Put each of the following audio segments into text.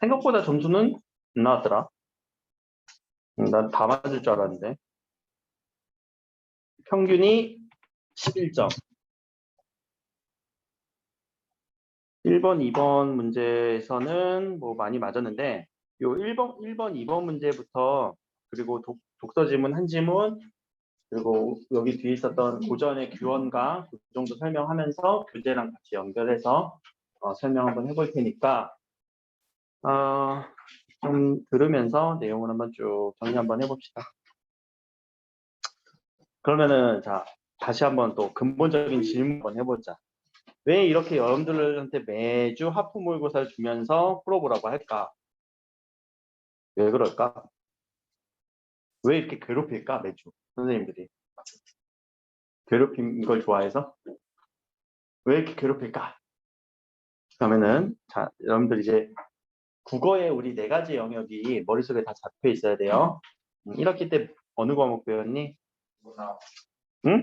생각보다 점수는 안 나왔더라. 난 다 맞을 줄 알았는데. 평균이 11점. 1번, 2번 문제에서는 뭐 많이 맞았는데, 요 1번, 2번 문제부터, 그리고 독서 지문 한 지문, 그리고 여기 뒤에 있었던 고전의 규원과 그 정도 설명하면서 교재랑 같이 연결해서 설명 한번 해볼 테니까, 좀 들으면서 내용을 한번 쭉 정리 한번 해봅시다. 그러면은, 자, 다시 한번 또 근본적인 질문 한번 해보자. 왜 이렇게 여러분들한테 매주 하프 모의고사를 주면서 풀어보라고 할까? 왜 그럴까? 왜 이렇게 괴롭힐까? 매주 선생님들이 괴롭힌 걸 좋아해서 왜 이렇게 괴롭힐까? 그러면은 자, 여러분들 이제 국어의 우리 4가지 영역이 머릿속에 다 잡혀 있어야 돼요. 1학기 때 어느 과목 배웠니? 응?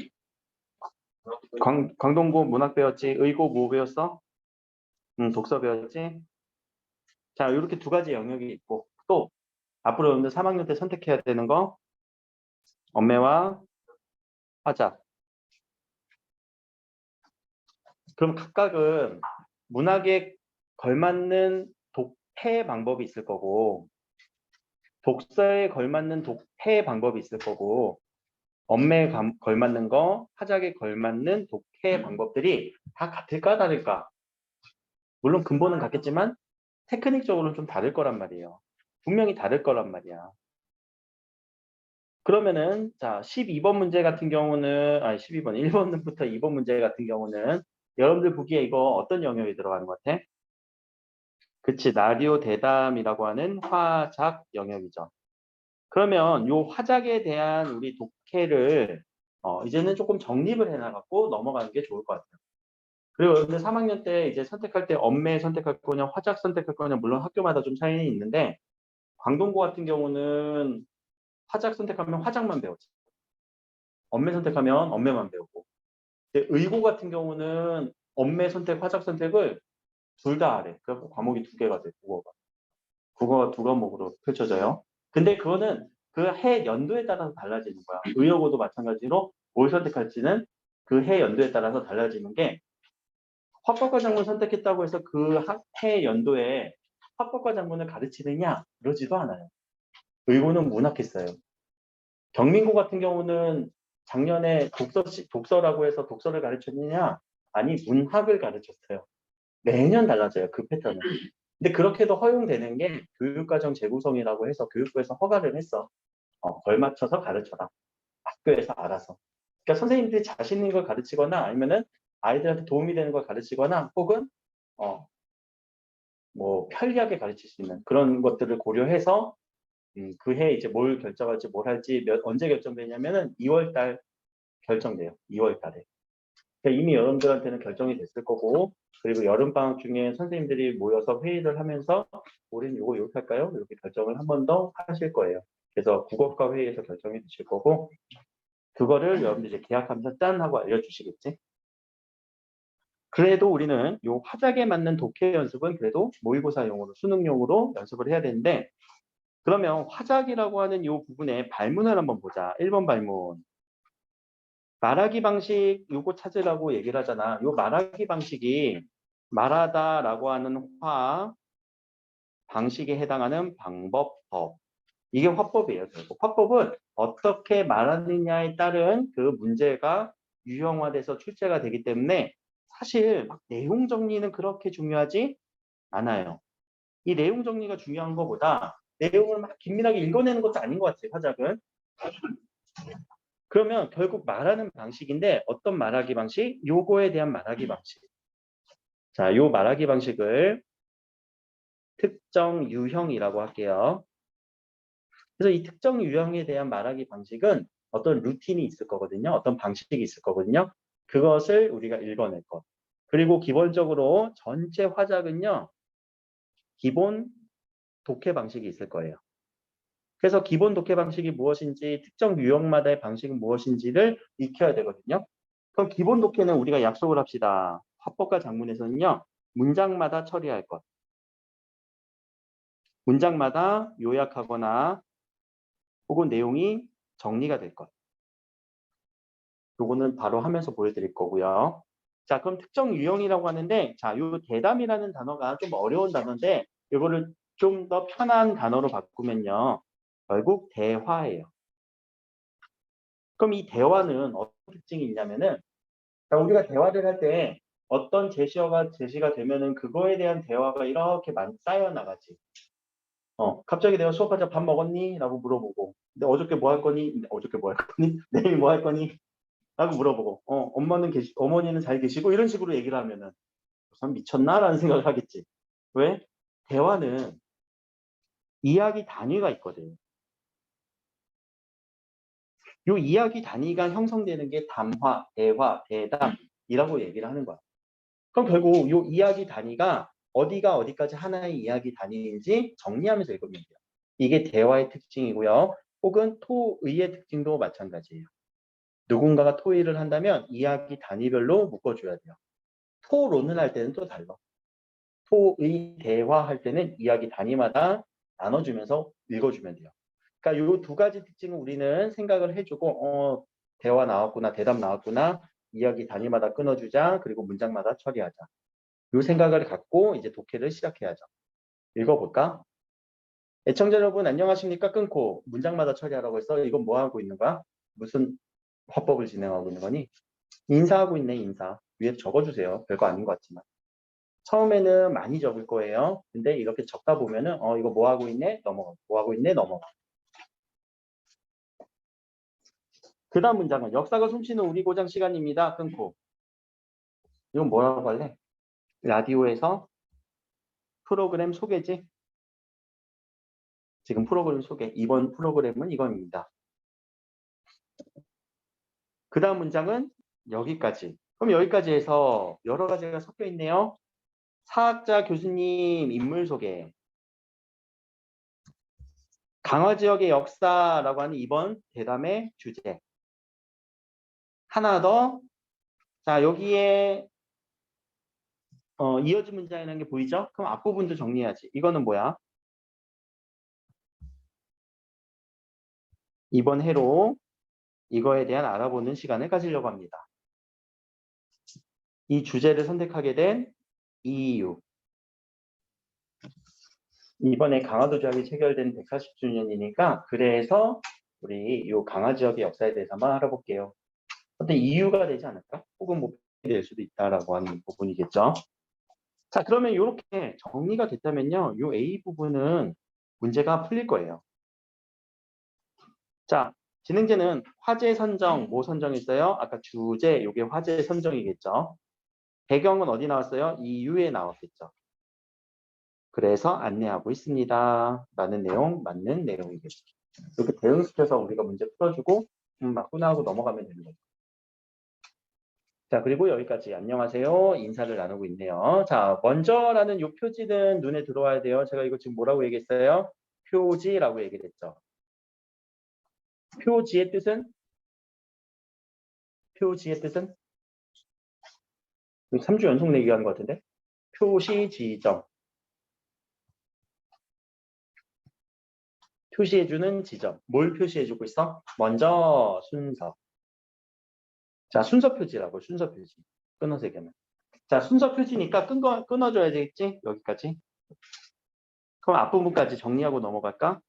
광동고 문학 배웠지? 의고 뭐 배웠어? 독서 배웠지? 자, 이렇게 2가지 영역이 있고, 또 앞으로 여러분들 3학년 때 선택해야 되는 거 언매와 화작. 그럼 각각은 문학에 걸맞는 독해 방법이 있을 거고, 독서에 걸맞는 독해 방법이 있을 거고, 언매에 걸맞는 거, 화작에 걸맞는 독해 방법들이 다 같을까 다를까? 물론 근본은 같겠지만 테크닉적으로는 좀 다를 거란 말이에요. 분명히 다를 거란 말이야. 그러면은 자 12번 문제 같은 경우는 12번 1번부터 2번 문제 같은 경우는 여러분들 보기에 이거 어떤 영역이 들어가는 것 같아? 그치, 나리오 대담이라고 하는 화작 영역이죠. 그러면 요 화작에 대한 우리 독해를 이제는 조금 정립을 해놔갖고 넘어가는 게 좋을 것 같아요. 그리고 여러분들 3학년 때 이제 선택할 때 언매 선택할 거냐 화작 선택할 거냐 물론 학교마다 좀 차이는 있는데 광동고 같은 경우는 화작 선택하면 화작만 배웠지. 언매 선택하면 언매만 배우고. 의고 같은 경우는 언매 선택, 화작 선택을 둘 다 하래. 그래서 과목이 2개가 돼, 국어가. 국어가 2과목으로 펼쳐져요. 근데 그거는 그 해 연도에 따라서 달라지는 거야. 의여고도 마찬가지로 뭘 선택할지는 그 해 연도에 따라서 달라지는 게 화법과 작문 선택했다고 해서 그 해 연도에 화법과 작문을 가르치느냐? 그러지도 않아요. 의고는 문학했어요. 경민고 같은 경우는 작년에 독서라고 해서 독서를 가르쳤느냐? 아니, 문학을 가르쳤어요. 매년 달라져요, 그 패턴은. 근데 그렇게도 허용되는 게 교육과정 재구성이라고 해서 교육부에서 허가를 했어. 걸맞춰서 가르쳐라. 학교에서 알아서. 그러니까 선생님들이 자신 있는 걸 가르치거나 아니면은 아이들한테 도움이 되는 걸 가르치거나 혹은 뭐 편리하게 가르칠 수 있는 그런 것들을 고려해서 그 해 이제 뭘 결정할지 뭘 할지 언제 결정되냐면은 2월 달 결정돼요. 2월 달에. 그러니까 이미 여러분들한테는 결정이 됐을 거고 그리고 여름방학 중에 선생님들이 모여서 회의를 하면서 우리는 이거 이렇게 할까요? 이렇게 결정을 한 번 더 하실 거예요. 그래서 국어과 회의에서 결정이 되실 거고 그거를 여러분들이 이제 계약하면서 짠 하고 알려주시겠지? 그래도 우리는 요 화작에 맞는 독해 연습은 그래도 모의고사용으로 수능용으로 연습을 해야 되는데 그러면 화작이라고 하는 요 부분에 발문을 한번 보자. 1번 발문. 말하기 방식 요거 찾으라고 얘기를 하잖아. 요 말하기 방식이 말하다라고 하는 화 방식에 해당하는 방법법. 이게 화법이에요. 결국 화법은 어떻게 말하느냐에 따른 그 문제가 유형화돼서 출제가 되기 때문에 사실 막 내용 정리는 그렇게 중요하지 않아요. 이 내용 정리가 중요한 것보다 내용을 막 긴밀하게 읽어내는 것도 아닌 것 같아요. 화작은. 그러면 결국 말하는 방식인데 어떤 말하기 방식? 요거에 대한 말하기 방식. 자, 요 말하기 방식을 특정 유형이라고 할게요. 그래서 이 특정 유형에 대한 말하기 방식은 어떤 루틴이 있을 거거든요. 어떤 방식이 있을 거거든요. 그것을 우리가 읽어낼 것. 그리고 기본적으로 전체 화작은요. 기본 독해 방식이 있을 거예요. 그래서 기본 독해 방식이 무엇인지, 특정 유형마다의 방식은 무엇인지를 익혀야 되거든요. 그럼 기본 독해는 우리가 약속을 합시다. 화법과 작문에서는요, 문장마다 처리할 것. 문장마다 요약하거나 혹은 내용이 정리가 될 것. 요거는 바로 하면서 보여드릴 거고요. 자, 그럼 특정 유형이라고 하는데, 자, 요 대담이라는 단어가 좀 어려운 단어인데, 이거를 좀 더 편한 단어로 바꾸면요, 결국 대화예요. 그럼 이 대화는 어떤 특징이 있냐면은, 자, 우리가 대화를 할 때 어떤 제시가 되면은 그거에 대한 대화가 이렇게 많이 쌓여 나가지. 갑자기 내가 수업하자 밥 먹었니? 라고 물어보고, 근데 어저께 뭐 할 거니? 어저께 뭐 할 거니? 내일 뭐 할 거니? 라고 물어보고, 어머니는 잘 계시고, 이런 식으로 얘기를 하면은, 참 미쳤나? 라는 생각을 하겠지. 왜? 대화는 이야기 단위가 있거든. 요 이야기 단위가 형성되는 게 담화, 대화, 대담이라고 얘기를 하는 거야. 그럼 결국 요 이야기 단위가 어디가 어디까지 하나의 이야기 단위인지 정리하면서 읽으면 돼요. 이게 대화의 특징이고요. 혹은 토의의 특징도 마찬가지예요. 누군가가 토의를 한다면 이야기 단위별로 묶어줘야 돼요. 토론을 할 때는 또 달라. 토의 대화할 때는 이야기 단위마다 나눠주면서 읽어주면 돼요. 그러니까 요 두 가지 특징을 우리는 생각을 해주고 대화 나왔구나, 대답 나왔구나, 이야기 단위마다 끊어주자, 그리고 문장마다 처리하자. 요 생각을 갖고 이제 독해를 시작해야죠. 읽어볼까? 애청자 여러분 안녕하십니까? 끊고 문장마다 처리하라고 해서 이건 뭐 하고 있는 거야? 무슨 화법을 진행하고 있는 거니? 인사하고 있네, 인사. 위에 적어주세요. 별거 아닌 것 같지만. 처음에는 많이 적을 거예요. 근데 이렇게 적다 보면은 이거 뭐 하고 있네? 넘어가. 뭐 하고 있네? 넘어가. 그 다음 문장은 역사가 숨쉬는 우리 고장 시간입니다. 끊고. 이건 뭐라고 할래? 라디오에서 프로그램 소개지? 지금 프로그램 소개. 이번 프로그램은 이겁니다. 그 다음 문장은 여기까지. 그럼 여기까지 해서 여러 가지가 섞여 있네요. 사학자 교수님 인물 소개. 강화 지역의 역사라고 하는 이번 대담의 주제. 하나 더. 자, 여기에 이어진 문장이라는 게 보이죠? 그럼 앞부분도 정리해야지. 이거는 뭐야? 이번 해로 이거에 대한 알아보는 시간을 가지려고 합니다. 이 주제를 선택하게 된 이유. 이번에 강화도 조약이 체결된 140주년이니까 그래서 우리 이 강화 지역의 역사에 대해서 한번 알아볼게요. 어떤 이유가 되지 않을까? 혹은 뭐 될 수도 있다라고 하는 부분이겠죠. 자, 그러면 이렇게 정리가 됐다면요. 이 A 부분은 문제가 풀릴 거예요. 자, 진행제는 화제 선정, 뭐 선정했어요? 아까 주제, 이게 화제 선정이겠죠. 배경은 어디 나왔어요? 이유에 나왔겠죠. 그래서 안내하고 있습니다. 라는 내용, 맞는 내용이겠죠. 이렇게 대응시켜서 우리가 문제 풀어주고 막 끝나고 넘어가면 되는 거죠. 자, 그리고 여기까지 안녕하세요. 인사를 나누고 있네요. 자, 먼저라는 이 표지는 눈에 들어와야 돼요. 제가 이거 지금 뭐라고 얘기했어요? 표지라고 얘기를 했죠. 표지의 뜻은? 표지의 뜻은? 3주 연속 내기하는 것 같은데? 표시 지정. 표시해주는 지점. 뭘 표시해주고 있어? 먼저 순서. 자, 순서 표지라고, 순서 표지. 끊어서 얘기하면. 자, 순서 표지니까 끊어줘야 되겠지? 여기까지. 그럼 앞부분까지 정리하고 넘어갈까?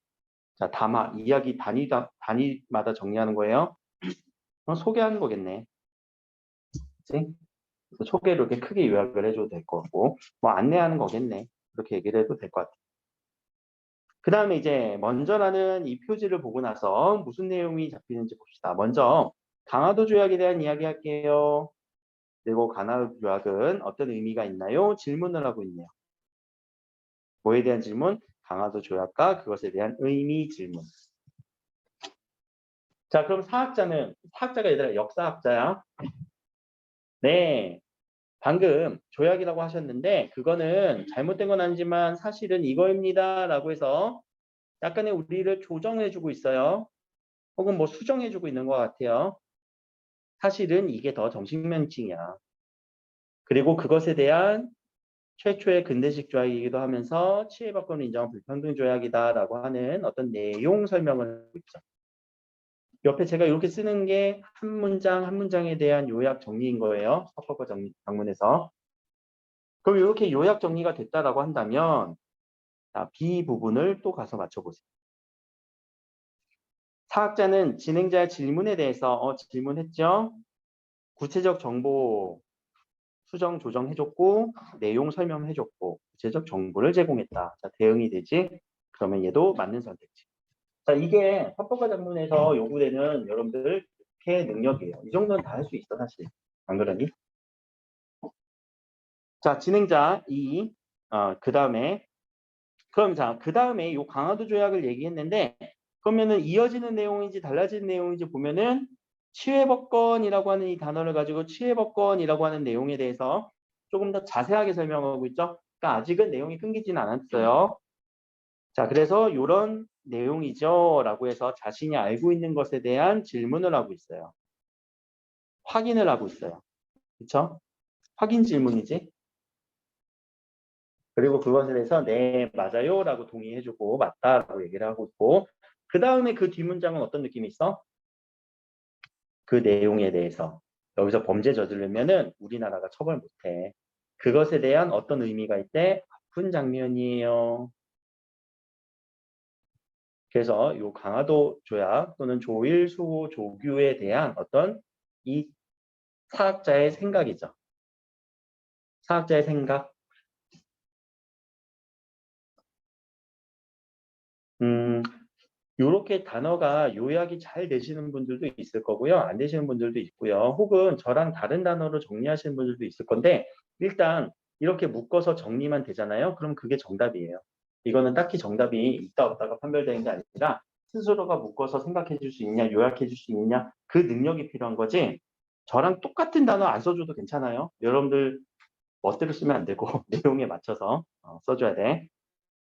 자, 담화, 이야기 단위마다 정리하는 거예요. 소개하는 거겠네. 그치? 소개로 이렇게 크게 요약을 해줘도 될 것 같고, 뭐 안내하는 거겠네. 그렇게 얘기를 해도 될 것 같아. 그 다음에 이제 먼저라는 이 표지를 보고 나서 무슨 내용이 잡히는지 봅시다. 먼저 강화도 조약에 대한 이야기 할게요. 그리고 강화도 조약은 어떤 의미가 있나요? 질문을 하고 있네요. 뭐에 대한 질문? 강화도 조약과 그것에 대한 의미 질문. 자, 그럼 사학자가 얘들아 역사학자야. 네. 방금 조약이라고 하셨는데 그거는 잘못된 건 아니지만 사실은 이거입니다. 라고 해서 약간의 우리를 조정해주고 있어요. 혹은 뭐 수정해주고 있는 것 같아요. 사실은 이게 더 정식 명칭이야. 그리고 그것에 대한 최초의 근대식 조약이기도 하면서 치해법권을 인정한 불평등 조약이다라고 하는 어떤 내용 설명을 하고 있죠. 옆에 제가 이렇게 쓰는 게 한 문장 한 문장에 대한 요약 정리인 거예요. 합법과 방문에서. 그럼 이렇게 요약 정리가 됐다라고 한다면 자, B 부분을 또 가서 맞춰보세요. 사학자는 진행자의 질문에 대해서 질문했죠. 구체적 정보 수정 조정해줬고 내용 설명해줬고 구체적 정보를 제공했다. 자, 대응이 되지? 그러면 얘도 맞는 선택지. 자, 이게 합법과 작문에서 요구되는 여러분들 이렇게 능력이에요. 이 정도는 다 할 수 있어 사실. 안 그러니? 자, 진행자 2. 그 다음에 그럼 자, 그 다음에 요 강화도 조약을 얘기했는데 그러면은 이어지는 내용인지 달라지는 내용인지 보면은 치외법권이라고 하는 이 단어를 가지고 치외법권이라고 하는 내용에 대해서 조금 더 자세하게 설명하고 있죠. 그러니까 아직은 내용이 끊기지는 않았어요. 자, 그래서 이런 내용이죠 라고 해서 자신이 알고 있는 것에 대한 질문을 하고 있어요. 확인을 하고 있어요. 그렇죠? 확인 질문이지. 그리고 그것에 대해서 네, 맞아요 라고 동의해주고 맞다라고 얘기를 하고 있고 그 다음에 그 뒷문장은 어떤 느낌이 있어? 그 내용에 대해서 여기서 범죄 저지르면은 우리나라가 처벌 못해. 그것에 대한 어떤 의미가 있대? 아픈 장면이에요. 그래서 요 강화도 조약 또는 조일, 수호, 조규에 대한 어떤 이 사학자의 생각이죠. 사학자의 생각. 요렇게 단어가 요약이 잘 되시는 분들도 있을 거고요. 안 되시는 분들도 있고요. 혹은 저랑 다른 단어로 정리하시는 분들도 있을 건데 일단 이렇게 묶어서 정리만 되잖아요. 그럼 그게 정답이에요. 이거는 딱히 정답이 있다 없다가 판별되는 게 아니라 스스로가 묶어서 생각해 줄 수 있냐, 요약해 줄 수 있냐 그 능력이 필요한 거지. 저랑 똑같은 단어 안 써줘도 괜찮아요. 여러분들 멋대로 쓰면 안 되고 내용에 맞춰서 써줘야 돼.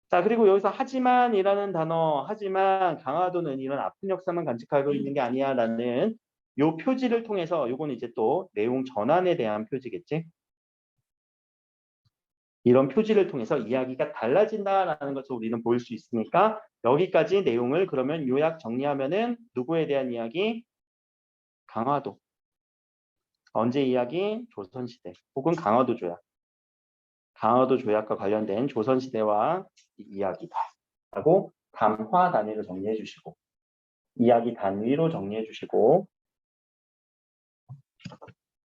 자, 그리고 여기서 하지만이라는 단어, 하지만 강화도는 이런 아픈 역사만 간직하고 있는 게 아니야 라는 요 표지를 통해서 요거는 이제 또 내용 전환에 대한 표지겠지. 이런 표지를 통해서 이야기가 달라진다라는 것을 우리는 볼 수 있으니까 여기까지 내용을 그러면 요약 정리하면은 누구에 대한 이야기? 강화도. 언제 이야기? 조선시대 혹은 강화도 조약. 강화도 조약과 관련된 조선시대와 이야기다. 라고 담화 단위로 정리해 주시고 이야기 단위로 정리해 주시고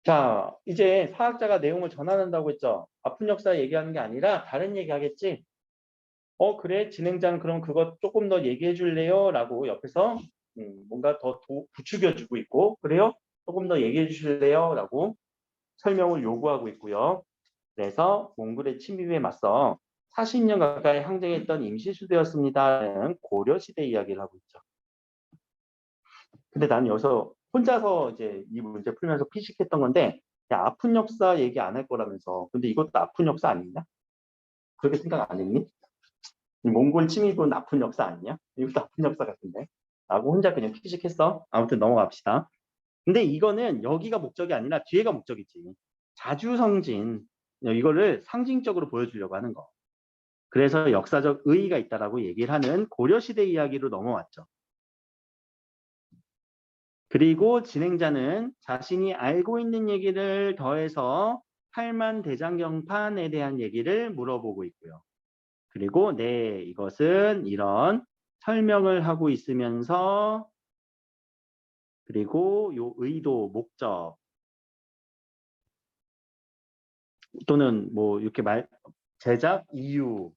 자 이제 사학자가 내용을 전환한다고 했죠. 아픈 역사 얘기하는 게 아니라 다른 얘기 하겠지. 그래 진행자는 그럼 그거 조금 더 얘기해 줄래요? 라고 옆에서 뭔가 더 부추겨 주고 있고 그래요? 조금 더 얘기해 주실래요? 라고 설명을 요구하고 있고요. 그래서 몽골의 침입에 맞서 40년 가까이 항쟁했던 임시수도였습니다는 고려시대 이야기를 하고 있죠. 근데 나는 여기서 혼자서 이제 이 문제 풀면서 피식했던 건데, 야, 아픈 역사 얘기 안 할 거라면서. 근데 이것도 아픈 역사 아니냐? 그렇게 생각 안 했니? 이 몽골 침입은 아픈 역사 아니냐? 이것도 아픈 역사 같은데. 라고 혼자 그냥 피식했어. 아무튼 넘어갑시다. 근데 이거는 여기가 목적이 아니라 뒤에가 목적이지. 자주성진. 이거를 상징적으로 보여주려고 하는 거. 그래서 역사적 의의가 있다라고 얘기를 하는 고려시대 이야기로 넘어왔죠. 그리고 진행자는 자신이 알고 있는 얘기를 더해서 팔만 대장경판에 대한 얘기를 물어보고 있고요. 그리고 네, 이것은 이런 설명을 하고 있으면서 그리고 요 의도, 목적 또는 뭐 이렇게 제작 이유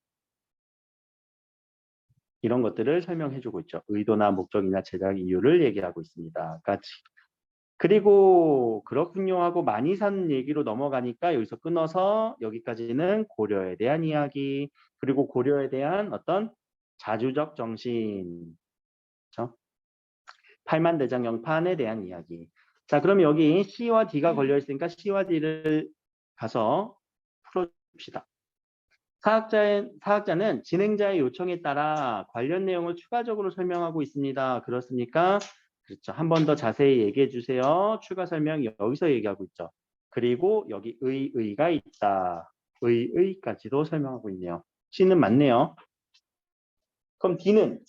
이런 것들을 설명해주고 있죠. 의도나 목적이나 제작 이유를 얘기하고 있습니다. 같이. 그리고 그렇군요 하고 많이 산 얘기로 넘어가니까 여기서 끊어서 여기까지는 고려에 대한 이야기 그리고 고려에 대한 어떤 자주적 정신 그렇죠? 팔만대장경판에 대한 이야기 자 그럼 여기 C와 D가 걸려 있으니까 C와 D를 가서 풀어줍시다. 사학자는 진행자의 요청에 따라 관련 내용을 추가적으로 설명하고 있습니다. 그렇습니까? 그렇죠. 한 번 더 자세히 얘기해 주세요. 추가 설명 여기서 얘기하고 있죠. 그리고 여기 의가 있다. 의까지도 설명하고 있네요. C는 맞네요. 그럼 D는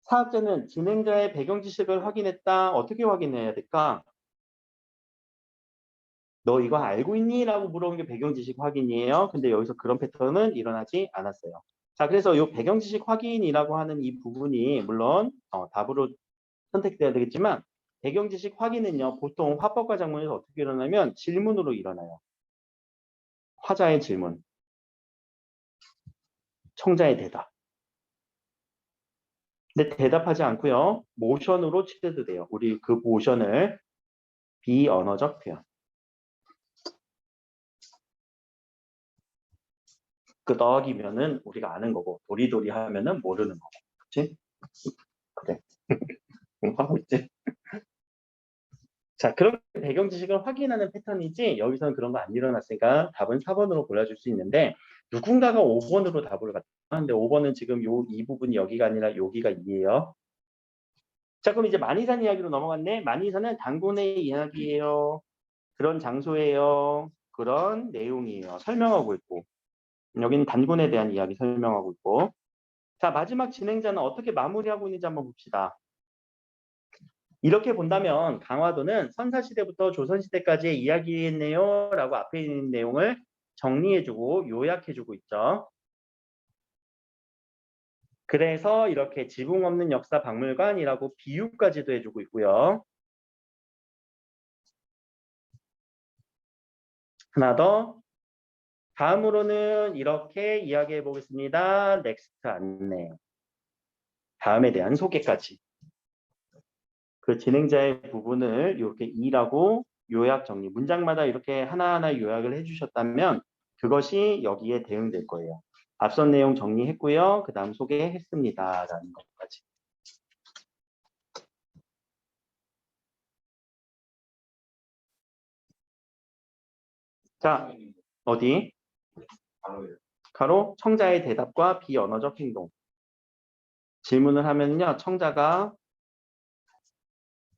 사학자는 진행자의 배경 지식을 확인했다. 어떻게 확인해야 될까? 너 이거 알고 있니? 라고 물어본 게 배경 지식 확인이에요. 근데 여기서 그런 패턴은 일어나지 않았어요. 자, 그래서 이 배경 지식 확인이라고 하는 이 부분이 물론 답으로 선택돼야 되겠지만 배경 지식 확인은요. 보통 화법과 작문에서 어떻게 일어나면 질문으로 일어나요. 화자의 질문, 청자의 대답. 근데 대답하지 않고요. 모션으로 치대도 돼요. 우리 그 모션을 비언어적 표현. 끄덕이면은 우리가 아는 거고 도리도리 하면은 모르는 거고. 그치? 그래. 하고 있지? 자, 그런 배경 지식을 확인하는 패턴이지 여기서는 그런 거 안 일어났으니까 답은 4번으로 골라줄 수 있는데 누군가가 5번으로 답을 갔는데 5번은 지금 이 부분이 여기가 아니라 여기가 2예요. 자, 그럼 이제 만이산 이야기로 넘어갔네. 만이산은 단군의 이야기예요. 그런 장소예요. 그런 내용이에요. 설명하고 있고. 여기는 단군에 대한 이야기 설명하고 있고. 자, 마지막 진행자는 어떻게 마무리하고 있는지 한번 봅시다. 이렇게 본다면 강화도는 선사시대부터 조선시대까지의 이야기했네요 라고 앞에 있는 내용을 정리해주고 요약해주고 있죠. 그래서 이렇게 지붕 없는 역사 박물관이라고 비유까지도 해주고 있고요. 하나 더. 다음으로는 이렇게 이야기해 보겠습니다. 넥스트 안내. 다음에 대한 소개까지. 그 진행자의 부분을 이렇게 E라고 요약 정리, 문장마다 이렇게 하나하나 요약을 해주셨다면 그것이 여기에 대응될 거예요. 앞선 내용 정리했고요. 그 다음 소개했습니다. 라는 것까지. 자, 어디? 가로 청자의 대답과 비언어적 행동. 질문을 하면요. 청자가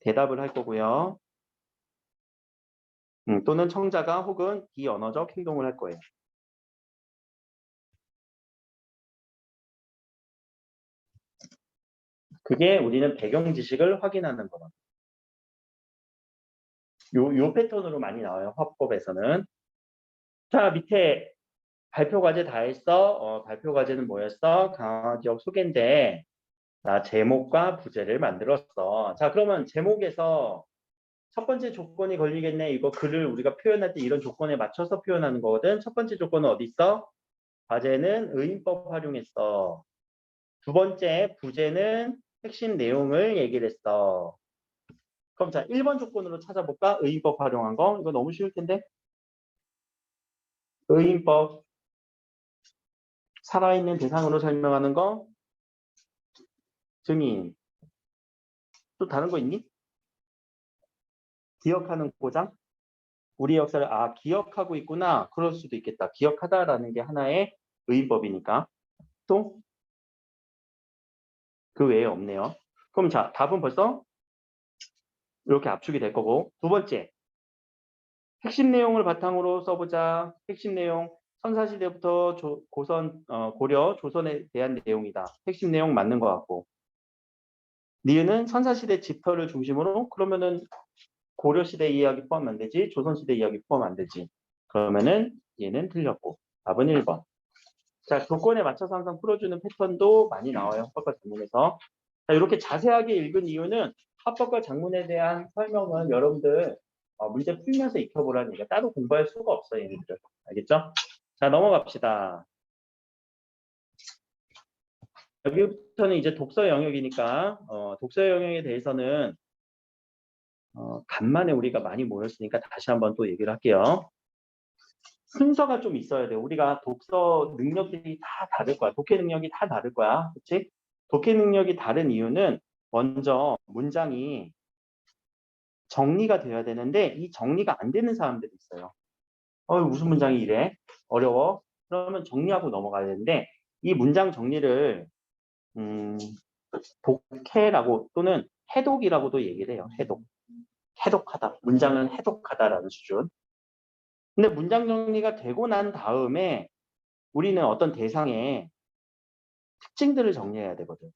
대답을 할 거고요. 또는 청자가 혹은 비언어적 행동을 할 거예요. 그게 우리는 배경 지식을 확인하는 거다. 요 패턴으로 많이 나와요. 화법에서는. 자, 밑에 발표 과제 다 했어. 발표 과제는 뭐였어? 강화 지역 소개인데 나 제목과 부제를 만들었어. 자, 그러면 제목에서 첫 번째 조건이 걸리겠네. 이거 글을 우리가 표현할 때 이런 조건에 맞춰서 표현하는 거거든. 첫 번째 조건은 어디 있어? 과제는 의인법 활용했어. 두 번째 부제는 핵심 내용을 얘기를 했어. 그럼 자, 1번 조건으로 찾아볼까? 의인법 활용한 거. 이거 너무 쉬울 텐데. 의인법. 살아있는 대상으로 설명하는 거. 증인. 또 다른 거 있니? 기억하는 고장? 우리 역사를 기억하고 있구나. 그럴 수도 있겠다. 기억하다라는 게 하나의 의인법이니까. 또 그 외에 없네요. 그럼 자, 답은 벌써 이렇게 압축이 될 거고. 두 번째, 핵심 내용을 바탕으로 써보자. 핵심 내용, 선사시대부터 고려, 조선에 대한 내용이다. 핵심 내용 맞는 것 같고. 니은은 선사시대 집터를 중심으로 그러면은 고려시대 이야기 포함 안 되지, 조선시대 이야기 포함 안 되지. 그러면은 얘는 틀렸고. 답은 1번. 자, 조건에 맞춰서 항상 풀어주는 패턴도 많이 나와요. 합법과 작문에서. 자, 이렇게 자세하게 읽은 이유는 합법과 작문에 대한 설명은 여러분들 문제 풀면서 익혀보라는 얘기가 따로 공부할 수가 없어요. 얘네들. 알겠죠? 자, 넘어갑시다. 여기부터는 이제 독서 영역이니까 독서 영역에 대해서는 간만에 우리가 많이 모였으니까 다시 한번 또 얘기를 할게요. 순서가 좀 있어야 돼. 우리가 독서 능력들이 다 다를 거야. 독해 능력이 다 다를 거야. 그치? 독해 능력이 다른 이유는 먼저 문장이 정리가 되어야 되는데 이 정리가 안 되는 사람들이 있어요. 무슨 문장이 이래? 어려워? 그러면 정리하고 넘어가야 되는데 이 문장 정리를 독해라고 또는 해독이라고도 얘기를 해요. 해독하다. 문장을 해독하다라는 수준. 근데 문장 정리가 되고 난 다음에 우리는 어떤 대상의 특징들을 정리해야 되거든.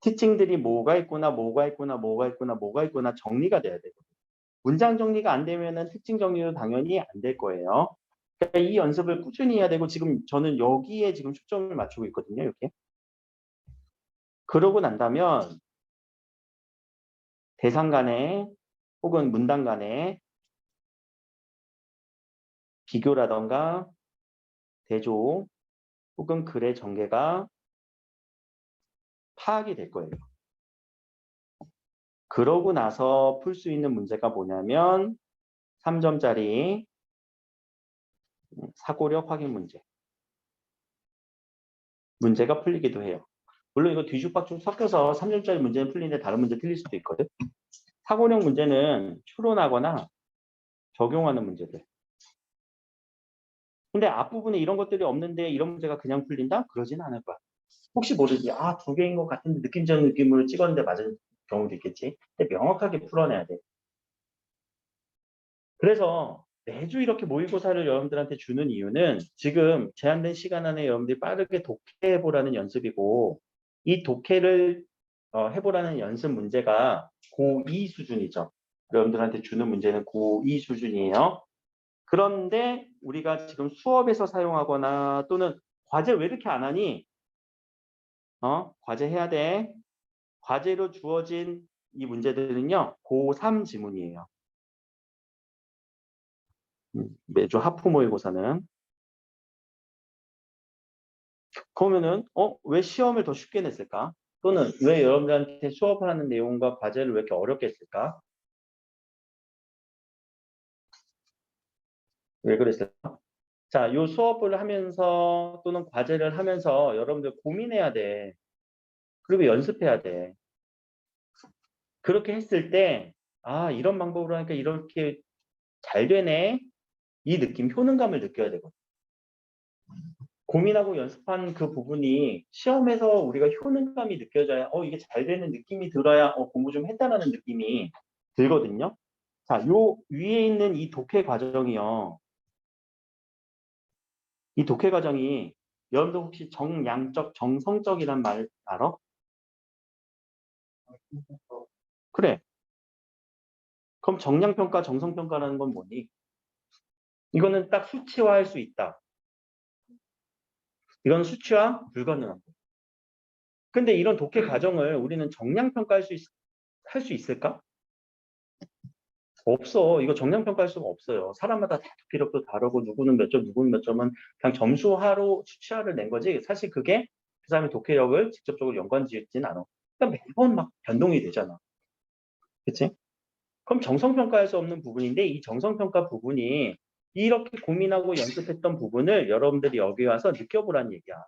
특징들이 뭐가 있구나, 뭐가 있구나, 뭐가 있구나, 뭐가 있구나 정리가 돼야 되거든. 문장 정리가 안 되면은 특징 정리도 당연히 안 될 거예요. 그러니까 이 연습을 꾸준히 해야 되고 지금 저는 여기에 지금 초점을 맞추고 있거든요. 이렇게. 그러고 난다면 대상 간에 혹은 문단 간에 비교라던가 대조 혹은 글의 전개가 파악이 될 거예요. 그러고 나서 풀 수 있는 문제가 뭐냐면 3점짜리 사고력 확인 문제가 풀리기도 해요. 물론 이거 뒤죽박죽 섞여서 3점짜리 문제는 풀리는데 다른 문제 틀릴 수도 있거든. 사고력 문제는 추론하거나 적용하는 문제들. 근데 앞부분에 이런 것들이 없는데 이런 문제가 그냥 풀린다? 그러진 않을 거야. 혹시 모르지. 아, 두 개인 것 같은데 느낌적인 느낌으로 찍었는데 맞은 경우도 있겠지. 근데 명확하게 풀어내야 돼. 그래서 매주 이렇게 모의고사를 여러분들한테 주는 이유는 지금 제한된 시간 안에 여러분들이 빠르게 독해해보라는 연습이고 이 독해를 해보라는 연습 문제가 고2 수준이죠. 여러분들한테 주는 문제는 고2 수준이에요. 그런데 우리가 지금 수업에서 사용하거나 또는 과제 왜 이렇게 안 하니? 과제 해야 돼. 과제로 주어진 이 문제들은요. 고3 지문이에요. 매주 하프 모의고사는. 그러면은 왜 시험을 더 쉽게 냈을까? 또는 왜 여러분들한테 수업을 하는 내용과 과제를 왜 이렇게 어렵게 했을까? 왜 그랬을까? 자, 요 수업을 하면서 또는 과제를 하면서 여러분들 고민해야 돼. 그리고 연습해야 돼. 그렇게 했을 때, 아, 이런 방법으로 하니까 이렇게 잘 되네. 이 느낌, 효능감을 느껴야 되거든. 고민하고 연습한 그 부분이 시험에서 우리가 효능감이 느껴져야 이게 잘 되는 느낌이 들어야 공부 좀 했다라는 느낌이 들거든요. 자, 요 위에 있는 이 독해 과정이요. 이 독해 과정이 여러분들 혹시 정량적, 정성적이란 말 알아? 그래. 그럼 정량평가, 정성평가라는 건 뭐니? 이거는 딱 수치화할 수 있다. 이건 수치화 불가능한 거. 근데 이런 독해 과정을 우리는 정량평가할 할 수 있을까? 없어. 이거 정량평가할 수가 없어요. 사람마다 다 기록도 다르고 누구는 몇 점, 누구는 몇 점은 그냥 점수화로 수치화를 낸 거지. 사실 그게 그 사람의 독해력을 직접적으로 연관짓진 않아. 그러니까 매번 막 변동이 되잖아. 그치? 그럼 정성평가할 수 없는 부분인데 이 정성평가 부분이 이렇게 고민하고 연습했던 부분을 여러분들이 여기 와서 느껴보라는 얘기야.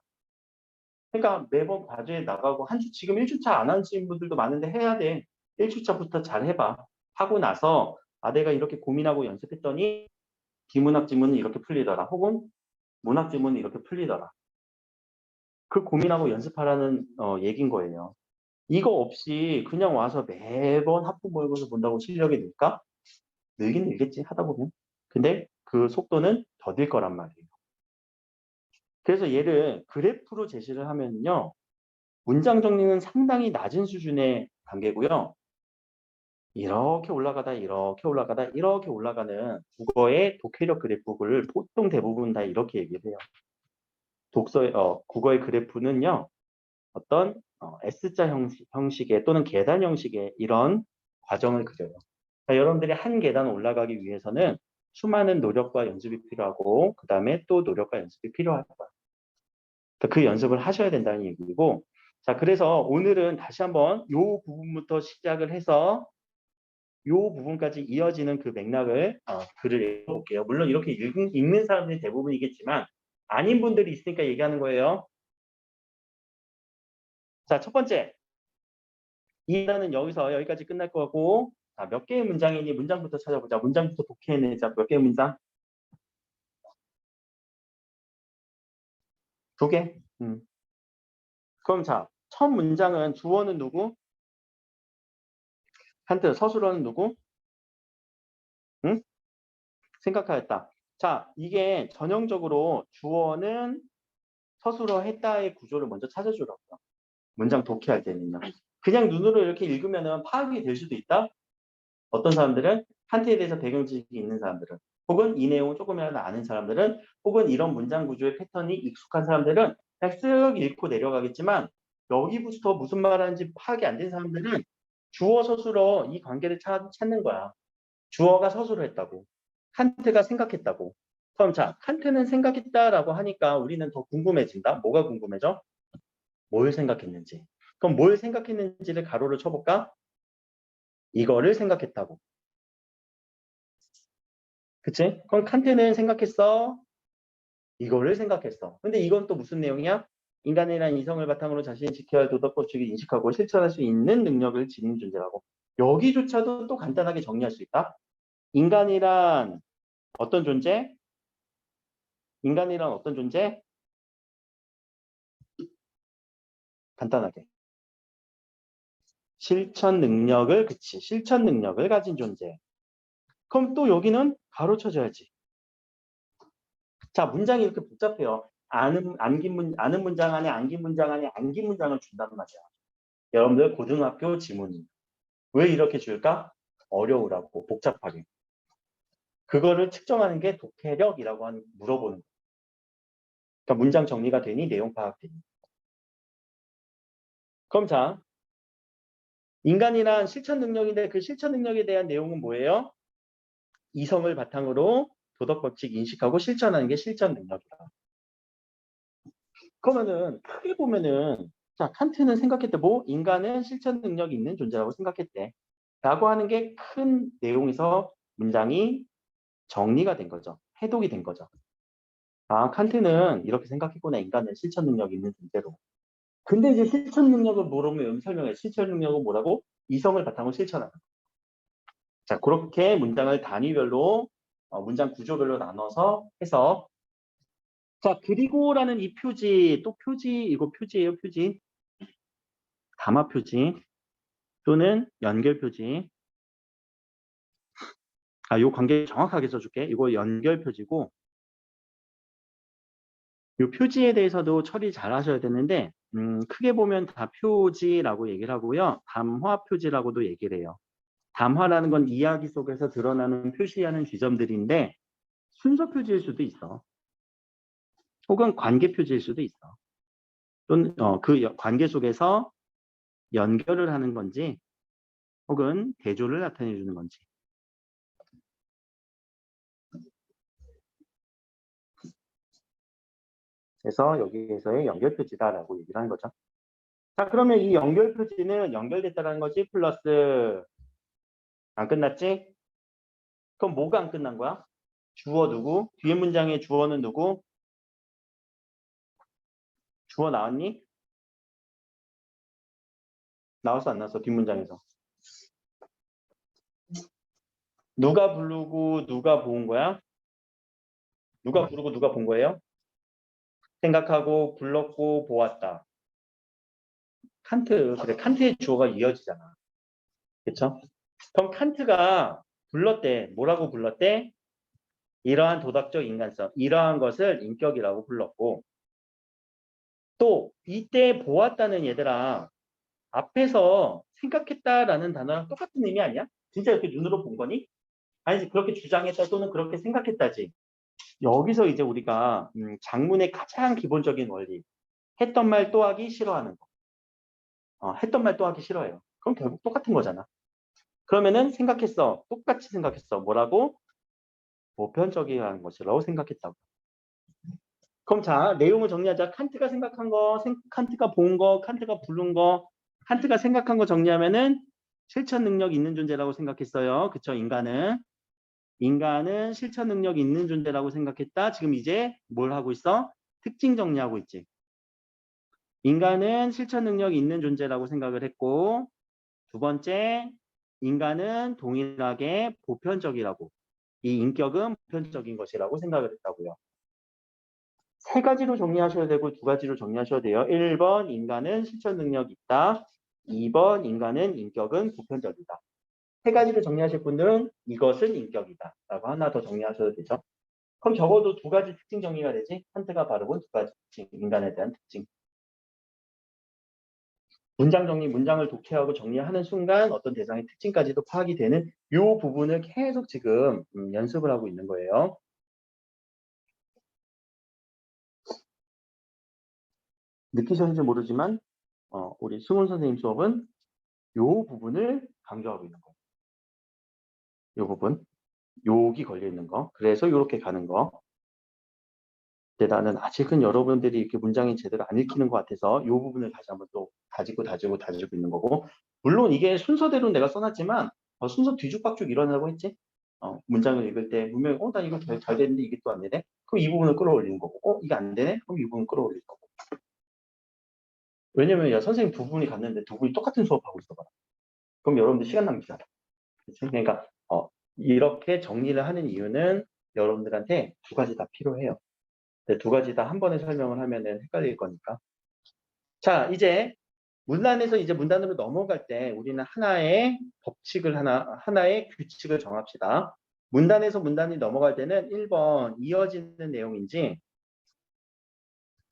그러니까 매번 과제에 나가고 지금 1주차 안 하신 분들도 많은데 해야 돼. 1주차부터 잘 해봐. 하고 나서 내가 이렇게 고민하고 연습했더니 비문학 지문은 이렇게 풀리더라. 혹은 문학 지문은 이렇게 풀리더라. 그 고민하고 연습하라는 얘기인 거예요. 이거 없이 그냥 와서 매번 학부 모의고사 본다고 실력이 늘까? 늘긴 늘겠지 하다 보면. 근데 그 속도는 더딜 거란 말이에요. 그래서 얘를 그래프로 제시를 하면요. 문장 정리는 상당히 낮은 수준의 단계고요. 이렇게 올라가다 이렇게 올라가다 이렇게 올라가는 국어의 독해력 그래프를 보통 대부분 다 이렇게 얘기를 해요. 국어의 그래프는요. 어떤 S자 형식의 또는 계단 형식의 이런 과정을 그려요. 그러니까 여러분들이 한 계단 올라가기 위해서는 수많은 노력과 연습이 필요하고 그 다음에 또 노력과 연습이 필요할 거야. 그러니까 그 연습을 하셔야 된다는 얘기고 자 그래서 오늘은 다시 한번 이 부분부터 시작을 해서 이 부분까지 이어지는 그 맥락을 글을 읽어볼게요. 물론 이렇게 읽는 사람들이 대부분이겠지만 아닌 분들이 있으니까 얘기하는 거예요. 자, 첫 번째. 이 단은 여기까지 끝날 거고 자, 몇 개의 문장이니 문장부터 찾아보자. 문장부터 독해내자. 몇 개의 문장? 두 개. 그럼 자, 첫 문장은 주어는 누구? 칸트. 서술어는 누구? 응? 생각하였다. 자, 이게 전형적으로 주어는 서술어 했다의 구조를 먼저 찾아주라고요. 문장 독해할 때는요. 그냥 눈으로 이렇게 읽으면 파악이 될 수도 있다. 어떤 사람들은 칸트에 대해서 배경 지식이 있는 사람들은, 혹은 이 내용을 조금이라도 아는 사람들은, 혹은 이런 문장 구조의 패턴이 익숙한 사람들은 그냥 쓱 읽고 내려가겠지만, 여기부터 무슨 말 하는지 파악이 안 된 사람들은 주어 서술어 이 관계를 찾는 거야. 주어가 서술을 했다고, 칸트가 생각했다고. 그럼 자, 칸트는 생각했다라고 하니까 우리는 더 궁금해진다. 뭐가 궁금해져? 뭘 생각했는지. 그럼 뭘 생각했는지를 가로로 쳐볼까? 이거를 생각했다고. 그치? 그럼 칸트는 생각했어. 이거를 생각했어. 근데 이건 또 무슨 내용이야? 인간이란 이성을 바탕으로 자신이 지켜야 할 도덕 법칙을 인식하고 실천할 수 있는 능력을 지닌 존재라고. 여기조차도 또 간단하게 정리할 수 있다. 인간이란 어떤 존재? 인간이란 어떤 존재? 간단하게. 실천 능력을, 그치. 실천 능력을 가진 존재. 그럼 또 여기는 가로쳐줘야지. 자, 문장이 이렇게 복잡해요. 아는 문장 안에 안긴 문장 안에 안긴 문장을 준단 말이야. 여러분들 고등학교 지문이. 왜 이렇게 줄까? 어려우라고, 복잡하게. 그거를 측정하는 게 독해력이라고 물어보는 거야. 그러니까 문장 정리가 되니 내용 파악되니. 그럼 자, 인간이란 실천 능력인데 그 실천 능력에 대한 내용은 뭐예요? 이성을 바탕으로 도덕 법칙 인식하고 실천하는 게 실천 능력이다. 그러면은 크게 보면은 자, 칸트는 생각했대. 뭐 인간은 실천 능력이 있는 존재라고 생각했대. 라고 하는 게 큰 내용에서 문장이 정리가 된 거죠. 해독이 된 거죠. 아, 칸트는 이렇게 생각했구나. 인간은 실천 능력이 있는 존재로. 근데 이제 실천 능력을 뭐라고 설명해. 실천 능력은 뭐라고? 이성을 바탕으로 실천하는. 자, 그렇게 문장을 단위별로 문장 구조별로 나눠서 해서 자, 그리고라는 이 표지, 또 표지, 이거 표지예요, 표지. 담화 표지 또는 연결 표지. 아, 요 관계 정확하게 써줄게. 이거 연결 표지고 요 표지에 대해서도 처리 잘 하셔야 되는데 크게 보면 다 표지라고 얘기를 하고요. 담화 표지라고도 얘기를 해요. 담화라는 건 이야기 속에서 드러나는 표시하는 지점들인데 순서 표지일 수도 있어. 혹은 관계 표지일 수도 있어. 또는 그 관계 속에서 연결을 하는 건지 혹은 대조를 나타내 주는 건지. 그래서 여기에서의 연결 표지다라고 얘기를 하는 거죠. 자, 그러면 이 연결 표지는 연결됐다는 거지 플러스 안 끝났지? 그럼 뭐가 안 끝난 거야? 주어 누구? 뒤에 문장의 주어는 누구? 주어 나왔니? 나왔어 안 나왔어? 뒷문장에서. 누가 부르고 누가 본 거야? 누가 부르고 누가 본 거예요? 생각하고 불렀고 보았다. 칸트, 그래 칸트의 주어가 이어지잖아. 그쵸? 그럼 칸트가 불렀대. 뭐라고 불렀대? 이러한 도덕적 인간성, 이러한 것을 인격이라고 불렀고 또 이때 보았다는 얘들아 앞에서 생각했다라는 단어랑 똑같은 의미 아니야? 진짜 이렇게 눈으로 본 거니? 아니지 그렇게 주장했다 또는 그렇게 생각했다지. 여기서 이제 우리가 작문의 가장 기본적인 원리 했던 말 또 하기 싫어하는 거. 했던 말 또 하기 싫어해요. 그럼 결국 똑같은 거잖아. 그러면은 생각했어. 똑같이 생각했어. 뭐라고? 보편적이라는 것이라고 생각했다고. 그럼 자, 내용을 정리하자. 칸트가 생각한 거, 칸트가 본 거, 칸트가 부른 거, 칸트가 생각한 거 정리하면은 실천 능력 있는 존재라고 생각했어요. 그쵸? 인간은 실천 능력 있는 존재라고 생각했다. 지금 이제 뭘 하고 있어? 특징 정리하고 있지. 인간은 실천 능력이 있는 존재라고 생각을 했고 두 번째, 인간은 동일하게 보편적이라고 이 인격은 보편적인 것이라고 생각을 했다고요. 세 가지로 정리하셔야 되고 두 가지로 정리하셔야 돼요. 1번 인간은 실천 능력이 있다. 2번 인간은 인격은 보편적이다. 세 가지로 정리하실 분들은 이것은 인격이다 라고 하나 더 정리하셔도 되죠. 그럼 적어도 두 가지 특징 정리가 되지. 칸트가 바르고 두 가지 특징, 인간에 대한 특징. 문장 정리, 문장을 독해하고 정리하는 순간 어떤 대상의 특징까지도 파악이 되는 이 부분을 계속 지금 연습을 하고 있는 거예요. 느끼셨는지 모르지만 우리 승훈 선생님 수업은 이 부분을 강조하고 있는 거예요. 이 부분, 여기 걸려 있는 거. 그래서 이렇게 가는 거. 근데 나는 아직은 여러분들이 이렇게 문장이 제대로 안 읽히는 것 같아서 이 부분을 다시 한번 또 다지고 있는 거고. 물론 이게 순서대로 내가 써놨지만 순서 뒤죽박죽 일어나고 했지. 문장을 읽을 때 분명히 나 이거 잘 됐는데 이게 또 안 되네. 그럼 이 부분을 끌어올리는 거고. 이게 안 되네. 그럼 이 부분 끌어올리는 거고. 왜냐면 야 선생님 두 분이 갔는데 두 분이 똑같은 수업하고 있어 봐. 그럼 여러분들 시간 낭비잖아. 그치? 그러니까 이렇게 정리를 하는 이유는 여러분들한테 두 가지 다 필요해요. 두 가지 다 한 번에 설명을 하면은 헷갈릴 거니까. 자, 이제 문단에서 이제 문단으로 넘어갈 때 우리는 하나의 법칙을 하나의 규칙을 정합시다. 문단에서 문단이 넘어갈 때는 1번 이어지는 내용인지,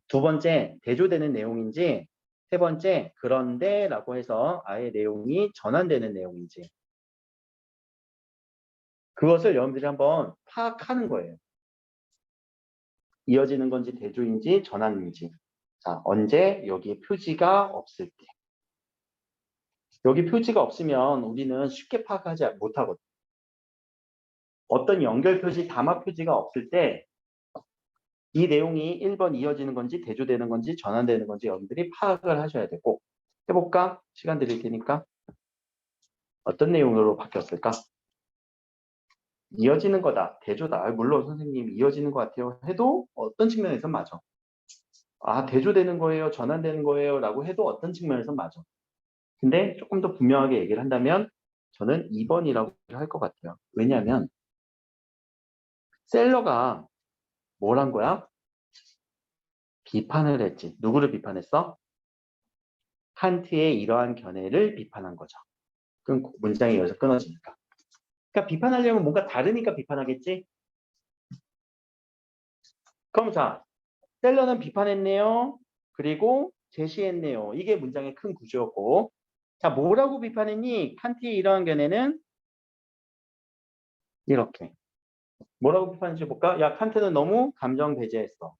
두 번째 대조되는 내용인지, 세 번째 그런데라고 해서 아예 내용이 전환되는 내용인지 그것을 여러분들이 한번 파악하는 거예요. 이어지는 건지 대조인지 전환인지. 자, 언제 여기에 표지가 없을 때. 여기 표지가 없으면 우리는 쉽게 파악하지 못하거든요. 어떤 연결 표지, 담화 표지가 없을 때 이 내용이 1번 이어지는 건지 대조되는 건지 전환되는 건지 여러분들이 파악을 하셔야 되고 해볼까? 시간 드릴 테니까 어떤 내용으로 바뀌었을까? 이어지는 거다, 대조다. 물론 선생님 이어지는 것 같아요 해도 어떤 측면에서 맞아. 대조되는 거예요, 전환되는 거예요 라고 해도 어떤 측면에서 맞아. 근데 조금 더 분명하게 얘기를 한다면 저는 2번이라고 할 것 같아요. 왜냐하면 셀러가 뭘 한 거야? 비판을 했지. 누구를 비판했어? 칸트의 이러한 견해를 비판한 거죠. 그럼 문장이 여기서 끊어지니까. 그러니까 비판하려면 뭔가 다르니까 비판하겠지? 그럼 자, 셀러는 비판했네요. 그리고 제시했네요. 이게 문장의 큰 구조였고. 자, 뭐라고 비판했니? 칸트의 이러한 견해는 이렇게. 뭐라고 비판했지 볼까? 야, 칸트는 너무 감정 배제했어.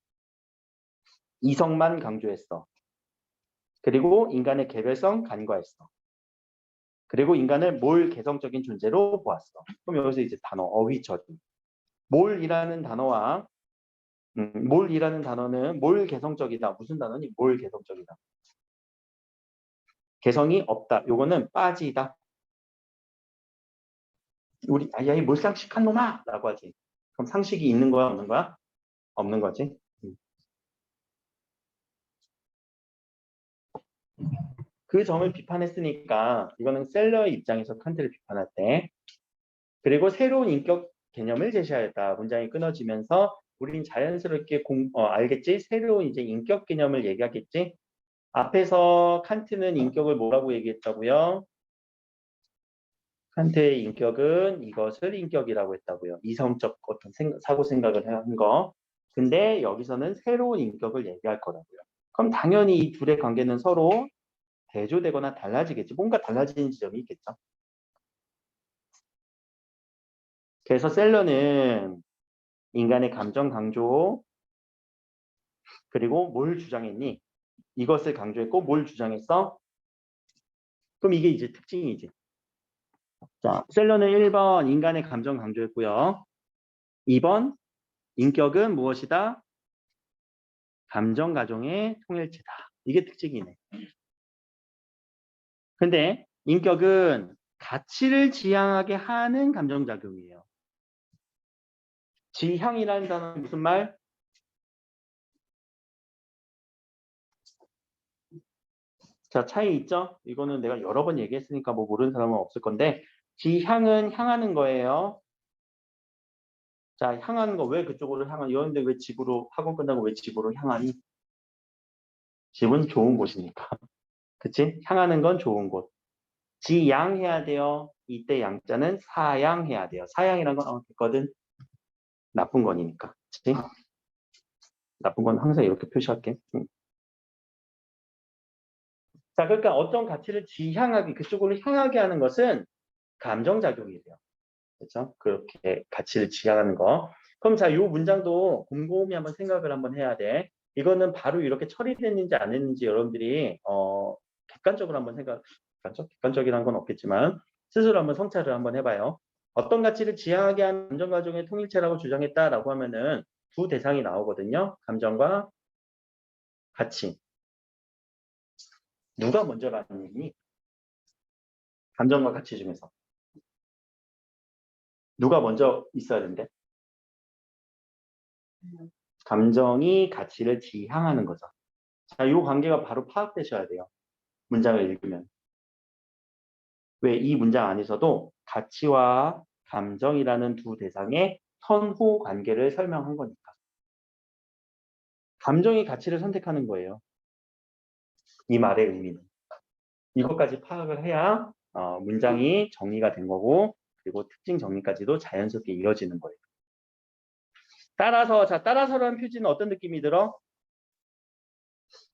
이성만 강조했어. 그리고 인간의 개별성 간과했어. 그리고 인간을 몰 개성적인 존재로 보았어. 그럼 여기서 이제 단어, 어휘 처리. 몰이라는 단어와 몰이라는 단어는 몰 개성적이다. 무슨 단어니? 몰 개성적이다. 개성이 없다. 요거는 빠지다. 우리 야이 몰상식한 놈아! 라고 하지. 그럼 상식이 있는 거야, 없는 거야? 없는 거지. 그 점을 비판했으니까 이거는 셀러의 입장에서 칸트를 비판할 때 그리고 새로운 인격 개념을 제시하였다. 문장이 끊어지면서 우린 자연스럽게 알겠지? 새로운 이제 인격 개념을 얘기하겠지? 앞에서 칸트는 인격을 뭐라고 얘기했다고요? 칸트의 인격은 이것을 인격이라고 했다고요. 이성적 어떤 사고 생각을 한 거. 근데 여기서는 새로운 인격을 얘기할 거라고요. 그럼 당연히 이 둘의 관계는 서로 대조되거나 달라지겠지. 뭔가 달라지는 지점이 있겠죠. 그래서 셀러는 인간의 감정 강조 그리고 뭘 주장했니? 이것을 강조했고 뭘 주장했어? 그럼 이게 이제 특징이지. 자, 셀러는 1번 인간의 감정 강조했고요. 2번 인격은 무엇이다? 감정 가정의 통일체다. 이게 특징이네. 근데 인격은 가치를 지향하게 하는 감정작용이에요. 지향이라는 단어는 무슨 말? 자, 차이 있죠? 이거는 내가 여러 번 얘기했으니까 뭐 모르는 사람은 없을 건데 지향은 향하는 거예요. 자, 향하는 거 왜 그쪽으로 향하니? 여러분들 왜 집으로 학원 끝나고 왜 집으로 향하니? 집은 좋은 곳이니까. 그치? 향하는 건 좋은 곳. 지양해야 돼요. 이때 양자는 사양해야 돼요. 사양이란 건 됐거든. 나쁜 건이니까. 그치? 나쁜 건 항상 이렇게 표시할게. 자, 그러니까 어떤 가치를 지향하기, 그쪽으로 향하게 하는 것은 감정작용이 돼요. 그렇죠? 그렇게 가치를 지향하는 거. 그럼 자, 이 문장도 곰곰이 한번 생각을 한번 해야 돼. 이거는 바로 이렇게 처리됐는지 안 했는지 여러분들이 객관적으로 한번 객관적이라는 건 없겠지만 스스로 한번 성찰을 한번 해봐요. 어떤 가치를 지향하게 하는 감정과정의 통일체라고 주장했다라고 하면은 두 대상이 나오거든요. 감정과 가치. 누가 먼저라는 얘기니? 감정과 가치 중에서. 누가 먼저 있어야 된대? 감정이 가치를 지향하는 거죠. 자, 이 관계가 바로 파악되셔야 돼요. 문장을 읽으면. 왜 이 문장 안에서도 가치와 감정이라는 두 대상의 선후 관계를 설명한 거니까. 감정이 가치를 선택하는 거예요. 이 말의 의미는. 이것까지 파악을 해야 문장이 정리가 된 거고 그리고 특징 정리까지도 자연스럽게 이어지는 거예요. 따라서라는 표지는 어떤 느낌이 들어?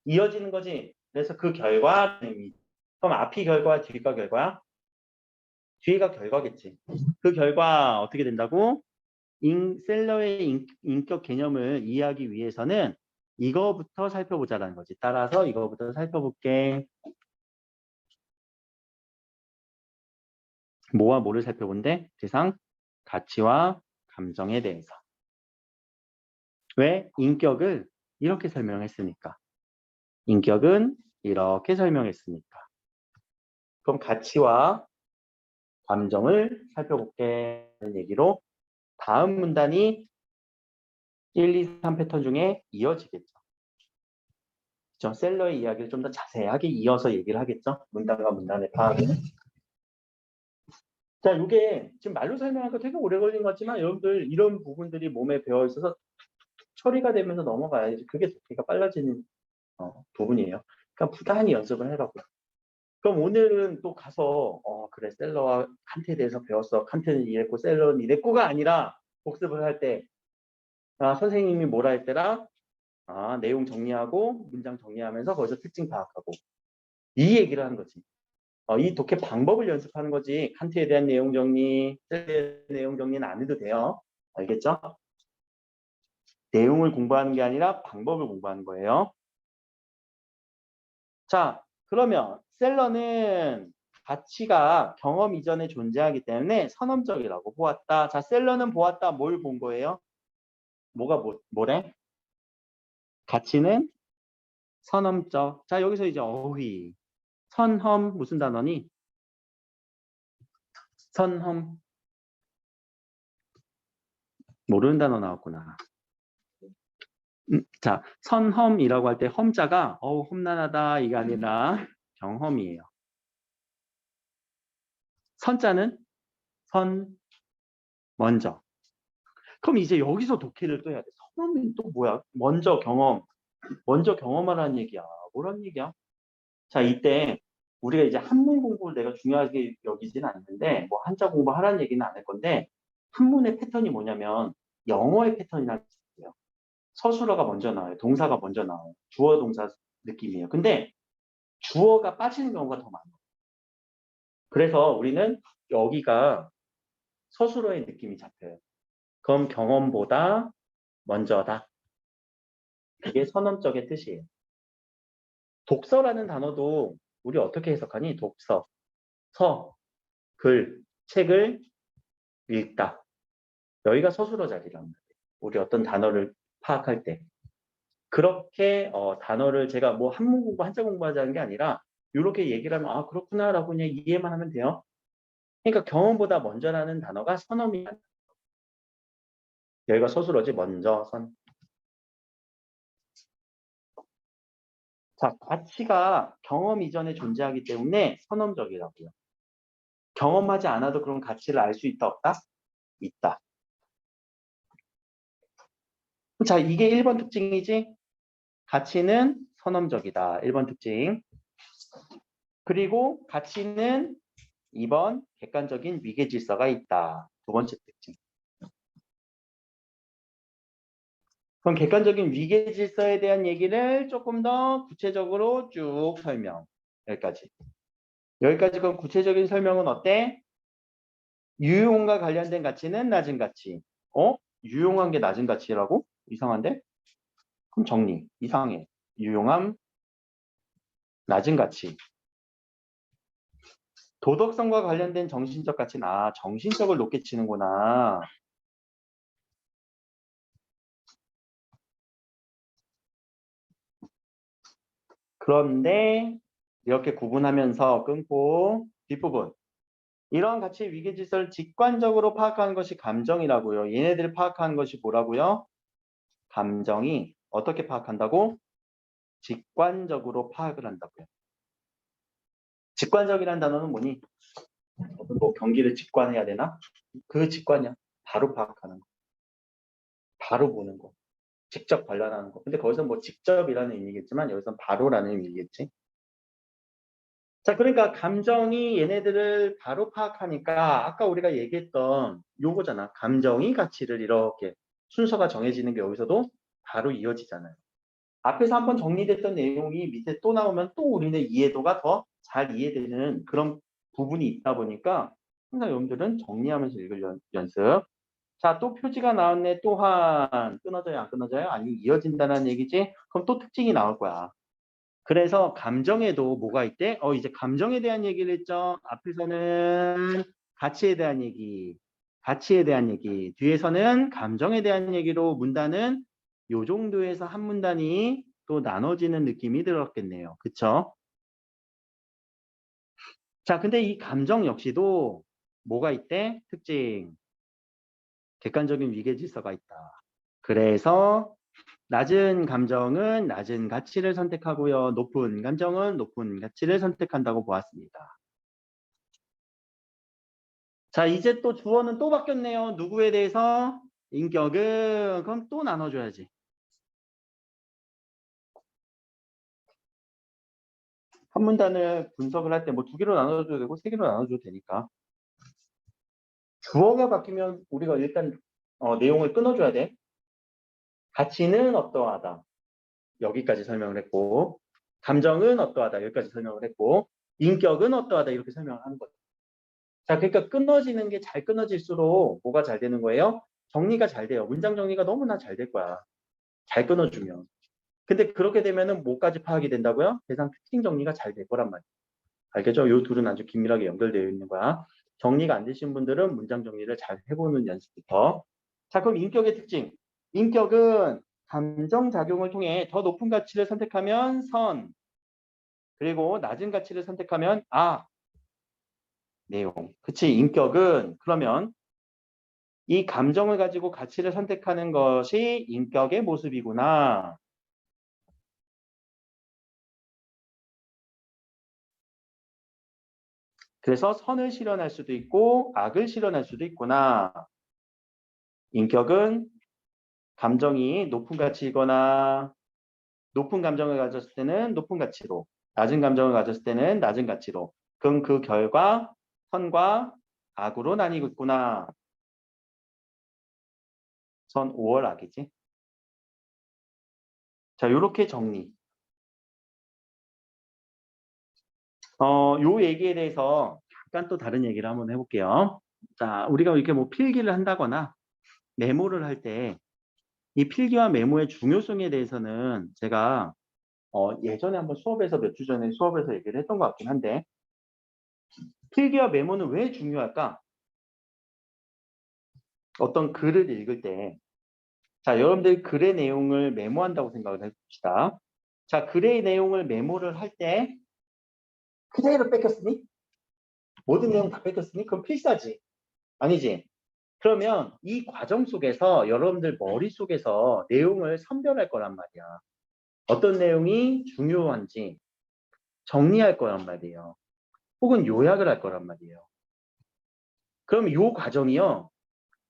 이어지는 거지. 그래서 그 결과는 그럼 앞이 결과, 뒤가 결과야? 뒤가 결과겠지. 그 결과 어떻게 된다고? 셀러의 인격 개념을 이해하기 위해서는 이거부터 살펴보자라는 거지. 따라서 이거부터 살펴볼게. 뭐와 뭐를 살펴본대? 대상, 가치와 감정에 대해서. 왜? 인격을 이렇게 설명했으니까. 인격은 이렇게 설명했으니까. 그럼 가치와 감정을 살펴볼게 하는 얘기로 다음 문단이 1, 2, 3 패턴 중에 이어지겠죠. 그렇죠? 셀러의 이야기를 좀 더 자세하게 이어서 얘기를 하겠죠. 문단과 문단의 파악은. 자, 이게 지금 말로 설명하니까 되게 오래 걸린 것 같지만 여러분들 이런 부분들이 몸에 배어 있어서 처리가 되면서 넘어가야지 그게 좋기가 빨라지는 부분이에요. 그러니까 부단히 연습을 해라고요. 그럼 오늘은 또 가서 그래 셀러와 칸트에 대해서 배웠어. 칸트는 이랬고 셀러는 이랬고가 아니라 복습을 할 때 선생님이 뭐라 했더라? 내용 정리하고 문장 정리하면서 거기서 특징 파악하고 이 얘기를 하는 거지. 이 독해 방법을 연습하는 거지. 칸트에 대한 내용 정리, 셀러에 대한 내용 정리는 안 해도 돼요. 알겠죠? 내용을 공부하는 게 아니라 방법을 공부하는 거예요. 자, 그러면 셀러는 가치가 경험 이전에 존재하기 때문에 선험적이라고 보았다. 자, 셀러는 보았다. 뭘 본 거예요? 뭐가 뭐래? 가치는 선험적. 자, 여기서 이제 어휘. 선험 무슨 단어니? 선험. 모르는 단어 나왔구나. 자, 선험이라고 할 때 험자가 험난하다 이게 아니라 경험이에요. 선자는 선 먼저. 그럼 이제 여기서 독해를 또 해야 돼. 선험은 또 뭐야? 먼저 경험하라는 얘기야. 뭐란 얘기야? 자, 이때 우리가 이제 한문 공부를 내가 중요하게 여기지는 않는데 뭐 한자 공부하라는 얘기는 안 할 건데 한문의 패턴이 뭐냐면 영어의 패턴이라는 게 있어요. 서술어가 먼저 나와요. 동사가 먼저 나와요. 주어 동사 느낌이에요. 근데 주어가 빠지는 경우가 더 많아요. 그래서 우리는 여기가 서술어의 느낌이 잡혀요. 그럼 경험보다 먼저다. 그게 선언적의 뜻이에요. 독서라는 단어도 우리 어떻게 해석하니? 독서, 글, 책을 읽다. 여기가 서술어 자리란 말이에요. 우리 어떤 단어를 파악할 때. 그렇게 단어를 제가 뭐 한문 공부, 한자 공부하자는 게 아니라 이렇게 얘기를 하면 그렇구나라고 그냥 이해만 하면 돼요. 그러니까 경험보다 먼저라는 단어가 선언이야. 여기가 서술어지 먼저 선. 자, 가치가 경험 이전에 존재하기 때문에 선언적이라고요. 경험하지 않아도 그런 가치를 알 수 있다 없다? 있다. 자, 이게 1번 특징이지? 가치는 선험적이다. 1번 특징. 그리고 가치는 2번 객관적인 위계 질서가 있다. 두 번째 특징. 그럼 객관적인 위계 질서에 대한 얘기를 조금 더 구체적으로 쭉 설명. 여기까지. 여기까지 그럼 구체적인 설명은 어때? 유용과 관련된 가치는 낮은 가치. 유용한 게 낮은 가치라고? 이상한데? 그럼 정리. 이상해. 유용함, 낮은 가치. 도덕성과 관련된 정신적 가치는 정신적을 높게 치는구나. 그런데 이렇게 구분하면서 끊고 뒷부분. 이러한 가치의 위계 질서를 직관적으로 파악하는 것이 감정이라고요. 얘네들 파악하는 것이 뭐라고요? 감정이 어떻게 파악한다고? 직관적으로 파악을 한다고요. 직관적이라는 단어는 뭐니? 뭐 경기를 직관해야 되나? 그 직관이야. 바로 파악하는 거. 바로 보는 거. 직접 관련하는 거. 근데 거기서 뭐 직접이라는 의미겠지만 여기서 바로라는 의미겠지. 자, 그러니까 감정이 얘네들을 바로 파악하니까 아까 우리가 얘기했던 요거잖아. 감정이 가치를 이렇게 순서가 정해지는 게 여기서도 바로 이어지잖아요. 앞에서 한번 정리됐던 내용이 밑에 또 나오면 또 우리는 이해도가 더 잘 이해되는 그런 부분이 있다 보니까 항상 여러분들은 정리하면서 읽을 연습. 자, 또 표지가 나왔네. 또한 끊어져요, 안 끊어져요? 아니, 이어진다는 얘기지? 그럼 또 특징이 나올 거야. 그래서 감정에도 뭐가 있대? 이제 감정에 대한 얘기를 했죠. 앞에서는 가치에 대한 얘기, 가치에 대한 얘기. 뒤에서는 감정에 대한 얘기로 문단은 요 정도에서 한 문단이 또 나눠지는 느낌이 들었겠네요. 그쵸? 자, 근데 이 감정 역시도 뭐가 있대? 특징. 객관적인 위계 질서가 있다. 그래서 낮은 감정은 낮은 가치를 선택하고요. 높은 감정은 높은 가치를 선택한다고 보았습니다. 자, 이제 또 주어는 또 바뀌었네요. 누구에 대해서? 인격은 그럼 또 나눠줘야지. 한 문단을 분석을 할 때 뭐 두 개로 나눠줘도 되고 세 개로 나눠줘도 되니까. 주어가 바뀌면 우리가 일단 내용을 끊어줘야 돼. 가치는 어떠하다. 여기까지 설명을 했고 감정은 어떠하다. 여기까지 설명을 했고 인격은 어떠하다. 이렇게 설명을 하는 거죠. 자, 그러니까 끊어지는 게 잘 끊어질수록 뭐가 잘 되는 거예요? 정리가 잘 돼요. 문장 정리가 너무나 잘 될 거야. 잘 끊어주면. 근데 그렇게 되면은 뭐까지 파악이 된다고요? 대상 특징 정리가 잘 될 거란 말이에요. 알겠죠? 요 둘은 아주 긴밀하게 연결되어 있는 거야. 정리가 안 되신 분들은 문장 정리를 잘 해보는 연습부터. 자, 그럼 인격의 특징. 인격은 감정작용을 통해 더 높은 가치를 선택하면 선, 그리고 낮은 가치를 선택하면 내용. 그치? 인격은 그러면 이 감정을 가지고 가치를 선택하는 것이 인격의 모습이구나. 그래서 선을 실현할 수도 있고 악을 실현할 수도 있구나. 인격은 감정이 높은 가치이거나 높은 감정을 가졌을 때는 높은 가치로, 낮은 감정을 가졌을 때는 낮은 가치로. 그럼 그 결과 선과 악으로 나뉘고 있구나. 선 5월 악이지. 자, 요렇게 정리. 요 얘기에 대해서 잠깐 또 다른 얘기를 한번 해볼게요. 자, 우리가 이렇게 뭐 필기를 한다거나 메모를 할 때 이 필기와 메모의 중요성에 대해서는 제가 예전에 한번 수업에서 몇 주 전에 수업에서 얘기를 했던 것 같긴 한데 필기와 메모는 왜 중요할까? 어떤 글을 읽을 때 자, 여러분들 글의 내용을 메모한다고 생각을 해봅시다. 자, 글의 내용을 메모를 할 때 그대로 뺏겼으니? 모든 내용 다 뺏겼으니? 그럼 필사지. 아니지? 그러면 이 과정 속에서 여러분들 머릿속에서 내용을 선별할 거란 말이야. 어떤 내용이 중요한지 정리할 거란 말이에요. 혹은 요약을 할 거란 말이에요. 그럼 이 과정이요.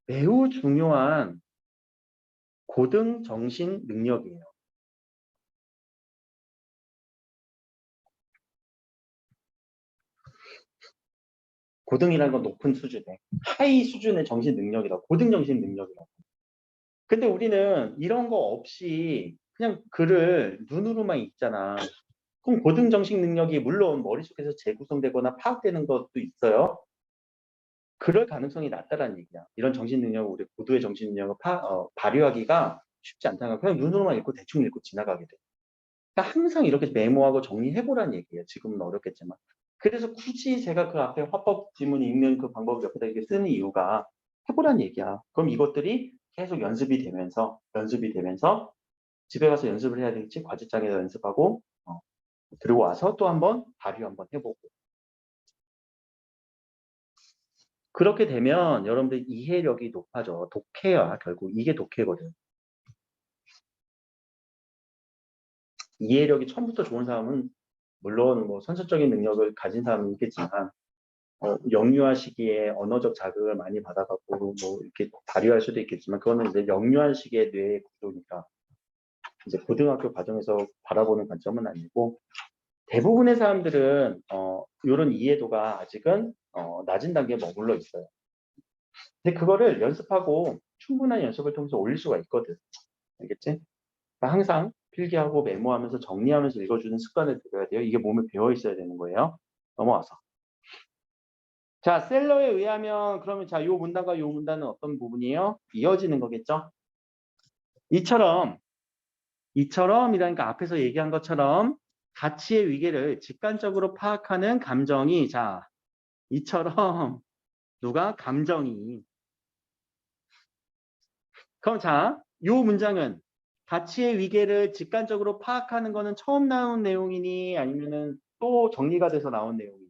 매우 중요한 고등 정신 능력이에요. 고등이라는 건 높은 수준에 하이 수준의 정신 능력이라고, 고등 정신 능력이라고. 근데 우리는 이런 거 없이 그냥 글을 눈으로만 읽잖아. 그럼 고등 정신 능력이 물론 머릿속에서 재구성되거나 파악되는 것도 있어요. 그럴 가능성이 낮다라는 얘기야. 이런 정신 능력을, 우리 고도의 정신 능력을 발휘하기가 쉽지 않다는 거야. 그냥 눈으로만 읽고 대충 읽고 지나가게 돼. 그러니까 항상 이렇게 메모하고 정리해보라는 얘기예요. 지금은 어렵겠지만. 그래서 굳이 제가 그 앞에 화법 지문 읽는 그 방법을 옆에다 이렇게 쓰는 이유가 해보라는 얘기야. 그럼 이것들이 계속 연습이 되면서 집에 가서 연습을 해야 될지 과제장에서 연습하고 들고 와서 또 한번 발휘 한번 해보고. 그렇게 되면 여러분들 이해력이 높아져. 독해야 결국. 이게 독해거든. 이해력이 처음부터 좋은 사람은 물론 뭐 선천적인 능력을 가진 사람은 있겠지만 영유아 시기에 언어적 자극을 많이 받아갖고 뭐 이렇게 발휘할 수도 있겠지만 그거는 이제 영유아 시기의 뇌의 구조니까 이제 고등학교 과정에서 바라보는 관점은 아니고 대부분의 사람들은 이런 이해도가 아직은 낮은 단계에 머물러 있어요. 근데 그거를 연습하고 충분한 연습을 통해서 올릴 수가 있거든. 알겠지? 그러니까 항상 필기하고 메모하면서 정리하면서 읽어주는 습관을 들여야 돼요. 이게 몸에 배어 있어야 되는 거예요. 넘어와서. 자, 셀러에 의하면 그러면 자, 요 문단과 요 문단은 어떤 부분이에요? 이어지는 거겠죠? 이처럼이라니까 앞에서 얘기한 것처럼 가치의 위계를 직관적으로 파악하는 감정이 자, 이처럼 누가 감정이 그럼 자, 요 문장은 가치의 위계를 직관적으로 파악하는 거는 처음 나온 내용이니 아니면은 또 정리가 돼서 나온 내용이니?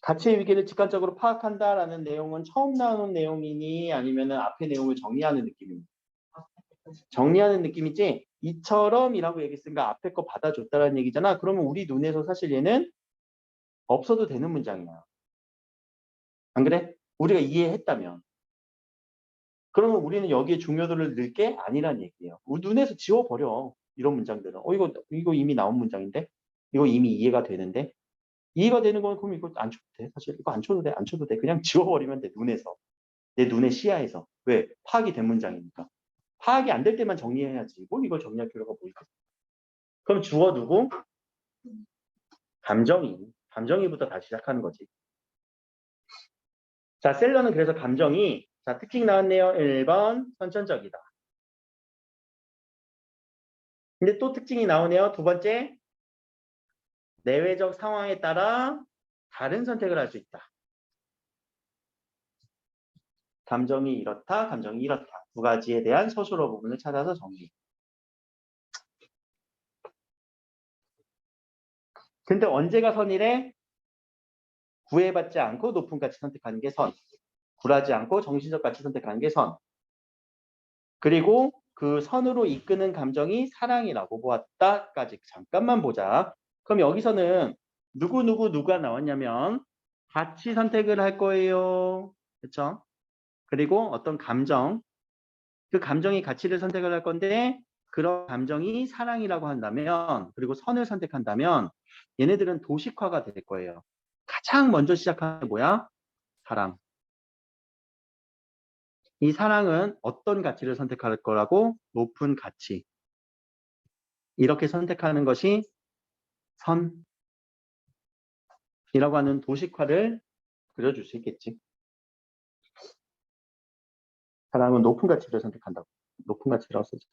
가치의 위계를 직관적으로 파악한다라는 내용은 처음 나오는 내용이니 아니면은 앞에 내용을 정리하는 느낌이니? 정리하는 느낌이지 이처럼이라고 얘기했으니까 앞에 거 받아줬다라는 얘기잖아. 그러면 우리 눈에서 사실 얘는 없어도 되는 문장이야. 안 그래? 우리가 이해했다면. 그러면 우리는 여기에 중요도를 넣을 게 아니란 얘기예요. 우리 눈에서 지워버려. 이런 문장들은. 이거 이미 나온 문장인데? 이거 이미 이해가 되는데? 이해가 되는 건 그럼 이거 안 쳐도 돼. 사실 이거 안 쳐도 돼. 안 쳐도 돼. 그냥 지워버리면 돼. 눈에서. 내 눈의 시야에서. 왜? 파악이 된 문장이니까. 파악이 안 될 때만 정리해야지. 뭘 이걸 정리할 필요가 뭐 있겠어. 그럼 주어두고 감정이부터 다시 시작하는 거지. 자, 셀러는 그래서 감정이 자, 특징 나왔네요. 1번 선천적이다. 근데 또 특징이 나오네요. 두 번째, 내외적 상황에 따라 다른 선택을 할 수 있다. 감정이 이렇다, 감정이 이렇다. 두 가지에 대한 서술어 부분을 찾아서 정리. 근데 언제가 선이래? 구애받지 않고 높은 가치 선택하는 게 선. 굴하지 않고 정신적 가치 선택하는 게 선. 그리고 그 선으로 이끄는 감정이 사랑이라고 보았다까지 잠깐만 보자. 그럼 여기서는 누가 나왔냐면 가치 선택을 할 거예요. 그렇죠? 그리고 어떤 감정, 그 감정이 가치를 선택을 할 건데 그런 감정이 사랑이라고 한다면 그리고 선을 선택한다면 얘네들은 도식화가 될 거예요. 가장 먼저 시작하는 게 뭐야? 사랑. 이 사랑은 어떤 가치를 선택할 거라고? 높은 가치. 이렇게 선택하는 것이 선이라고 하는 도식화를 그려줄 수 있겠지. 사람은 높은 가치를 선택한다고. 높은 가치라고 쓰자.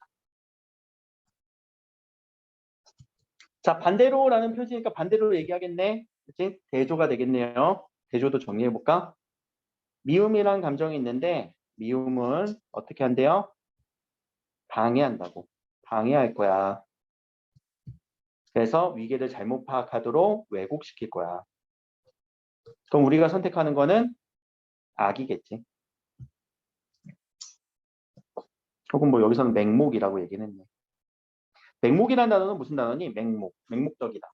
자, 반대로라는 표시니까 반대로 얘기하겠네. 그치? 대조가 되겠네요. 대조도 정리해볼까? 미움이라는 감정이 있는데 미움은 어떻게 한대요? 방해한다고. 방해할 거야. 그래서 위계를 잘못 파악하도록 왜곡시킬 거야. 그럼 우리가 선택하는 거는 악이겠지. 혹은 뭐 여기서는 맹목이라고 얘기는 했네. 맹목이라는 단어는 무슨 단어니? 맹목적이다.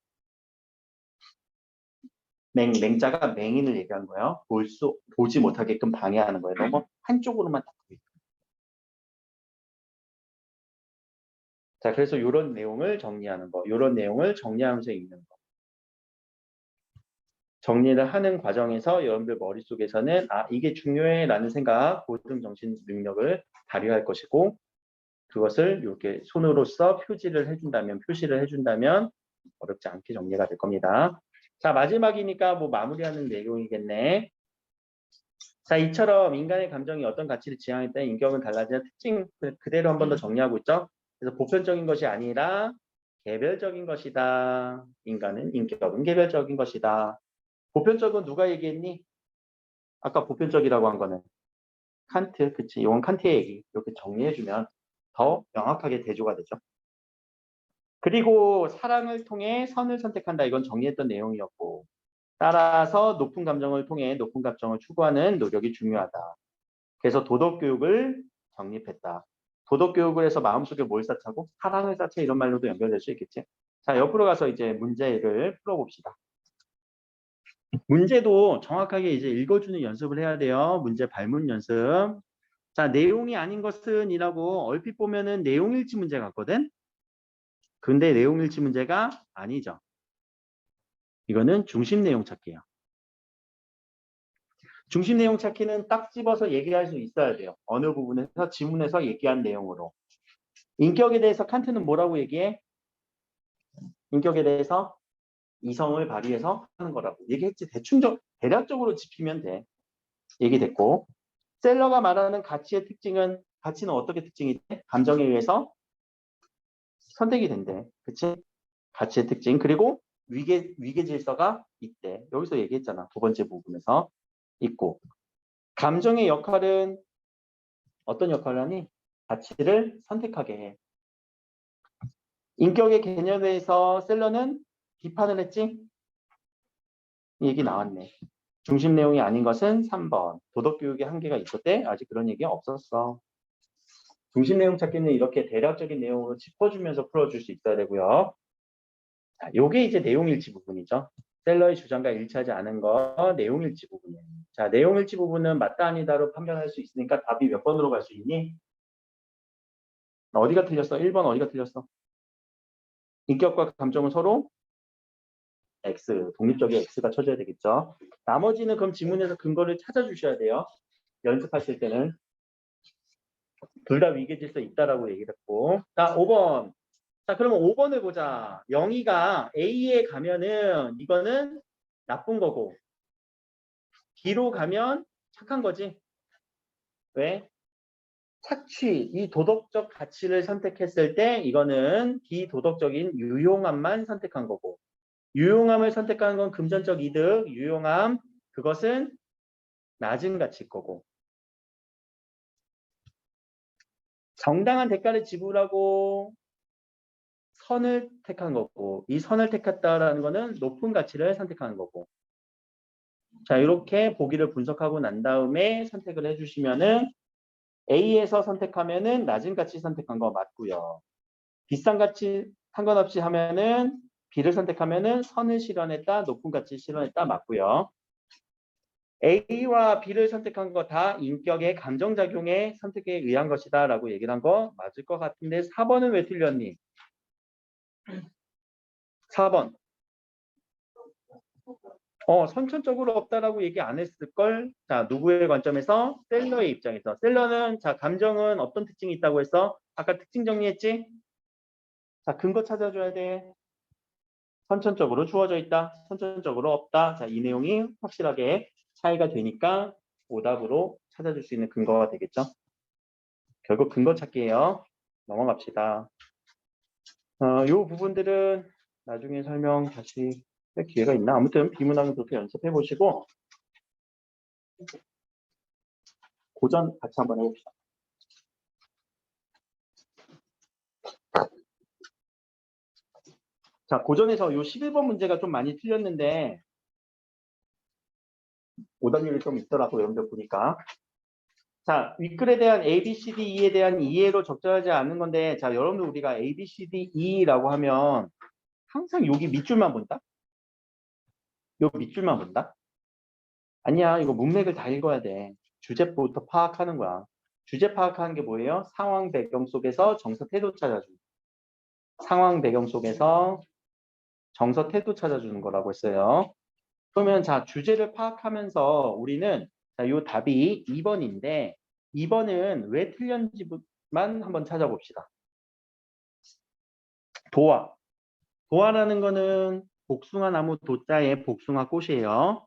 맹자가 맹인을 얘기한 거예요. 보지 못하게끔 방해하는 거예요. 너무 한쪽으로만 딱 보이게. 자, 그래서 이런 내용을 정리하는 거, 이런 내용을 정리하면서 읽는 거. 정리를 하는 과정에서 여러분들 머릿속에서는 아, 이게 중요해라는 생각, 고등정신 능력을 발휘할 것이고 그것을 이렇게 손으로써 표시를 해준다면 어렵지 않게 정리가 될 겁니다. 자, 마지막이니까 뭐 마무리하는 내용이겠네. 자, 이처럼 인간의 감정이 어떤 가치를 지향할 때 인격은 달라지는 특징 그대로 한 번 더 정리하고 있죠. 그래서 보편적인 것이 아니라 개별적인 것이다. 인격은 개별적인 것이다. 보편적은 누가 얘기했니? 아까 보편적이라고 한 거는 칸트, 그치? 이건 칸트의 얘기. 이렇게 정리해주면 더 명확하게 대조가 되죠. 그리고 사랑을 통해 선을 선택한다. 이건 정리했던 내용이었고 따라서 높은 감정을 통해 높은 감정을 추구하는 노력이 중요하다. 그래서 도덕교육을 정립했다. 도덕교육을 해서 마음속에 뭘 쌓자고? 사랑을 쌓자 이런 말로도 연결될 수 있겠지. 자, 옆으로 가서 이제 문제를 풀어봅시다. 문제도 정확하게 이제 읽어주는 연습을 해야 돼요. 문제 발문 연습. 자, 내용이 아닌 것은 이라고 얼핏 보면은 내용일치 문제 같거든? 근데 내용일치 문제가 아니죠. 이거는 중심 내용 찾기예요. 중심 내용 찾기는 딱 집어서 얘기할 수 있어야 돼요. 어느 부분에서 지문에서 얘기한 내용으로. 인격에 대해서 칸트는 뭐라고 얘기해? 인격에 대해서 이성을 발휘해서 하는 거라고 얘기했지. 대략적으로 짚히면 돼. 얘기됐고. 셀러가 말하는 가치의 특징은 가치는 어떻게 특징이 돼? 감정에 의해서 선택이 된대. 그치? 가치의 특징. 그리고 위계 질서가 있대. 여기서 얘기했잖아. 두 번째 부분에서 있고. 감정의 역할은 어떤 역할을 하니? 가치를 선택하게 해. 인격의 개념에 대해서 셀러는 비판을 했지? 이 얘기 나왔네. 중심 내용이 아닌 것은 3번. 도덕교육의 한계가 있었대? 아직 그런 얘기 없었어. 중심 내용 찾기는 이렇게 대략적인 내용으로 짚어주면서 풀어줄 수 있어야 되고요. 자, 요게 이제 내용일치 부분이죠. 셀러의 주장과 일치하지 않은 거 내용일치 부분이에요. 자, 내용일치 부분은 맞다 아니다로 판별할 수 있으니까 답이 몇 번으로 갈 수 있니? 어디가 틀렸어? 1번 어디가 틀렸어? 인격과 감정은 서로 X, 독립적인 X가 쳐져야 되겠죠. 나머지는 그럼 지문에서 근거를 찾아주셔야 돼요. 연습하실 때는. 둘 다 위계질서 있다라고 얘기를 했고. 자, 5번. 자, 그러면 5번을 보자. 영희가 A에 가면은 이거는 나쁜 거고 B로 가면 착한 거지. 왜? 착취, 이 도덕적 가치를 선택했을 때 이거는 비도덕적인 유용함만 선택한 거고 유용함을 선택하는 건 금전적 이득, 유용함, 그것은 낮은 가치일 거고 정당한 대가를 지불하고 선을 택한 거고 이 선을 택했다라는 거는 높은 가치를 선택하는 거고 자 이렇게 보기를 분석하고 난 다음에 선택을 해주시면은 A에서 선택하면은 낮은 가치 선택한 거 맞고요. 비싼 가치 상관없이 하면은 B를 선택하면은 선을 실현했다, 높은 가치 실현했다 맞고요. A와 B를 선택한 거 다 인격의 감정작용의 선택에 의한 것이다 라고 얘기를 한 거 맞을 것 같은데 4번은 왜 틀렸니? 4번. 선천적으로 없다라고 얘기 안 했을걸? 자, 누구의 관점에서? 셀러의 입장에서. 셀러는, 자, 감정은 어떤 특징이 있다고 했어? 아까 특징 정리했지? 자, 근거 찾아줘야 돼. 선천적으로 주어져 있다. 선천적으로 없다. 자, 이 내용이 확실하게 차이가 되니까 오답으로 찾아줄 수 있는 근거가 되겠죠? 결국 근거 찾기예요. 넘어갑시다. 요 부분들은 나중에 설명 다시 할 기회가 있나? 아무튼 비문학부터 연습해 보시고 고전 같이 한번 해봅시다. 자, 고전에서 요 11번 문제가 좀 많이 틀렸는데 오답률이 좀 있더라고 여러분들 보니까. 자, 윗글에 대한 A, B, C, D, E에 대한 이해로 적절하지 않은 건데 자, 여러분들 우리가 A, B, C, D, E라고 하면 항상 여기 밑줄만 본다? 요 밑줄만 본다? 아니야, 이거 문맥을 다 읽어야 돼. 주제부터 파악하는 거야. 주제 파악하는 게 뭐예요? 상황 배경 속에서 정서 태도 찾아주기. 상황 배경 속에서 정서 태도 찾아주는 거라고 했어요. 그러면 자, 주제를 파악하면서 우리는 자, 요 답이 2번인데 2번은 왜 틀렸는지만 한번 찾아봅시다. 도화. 도화라는 거는 복숭아 나무 도자에 복숭아 꽃이에요.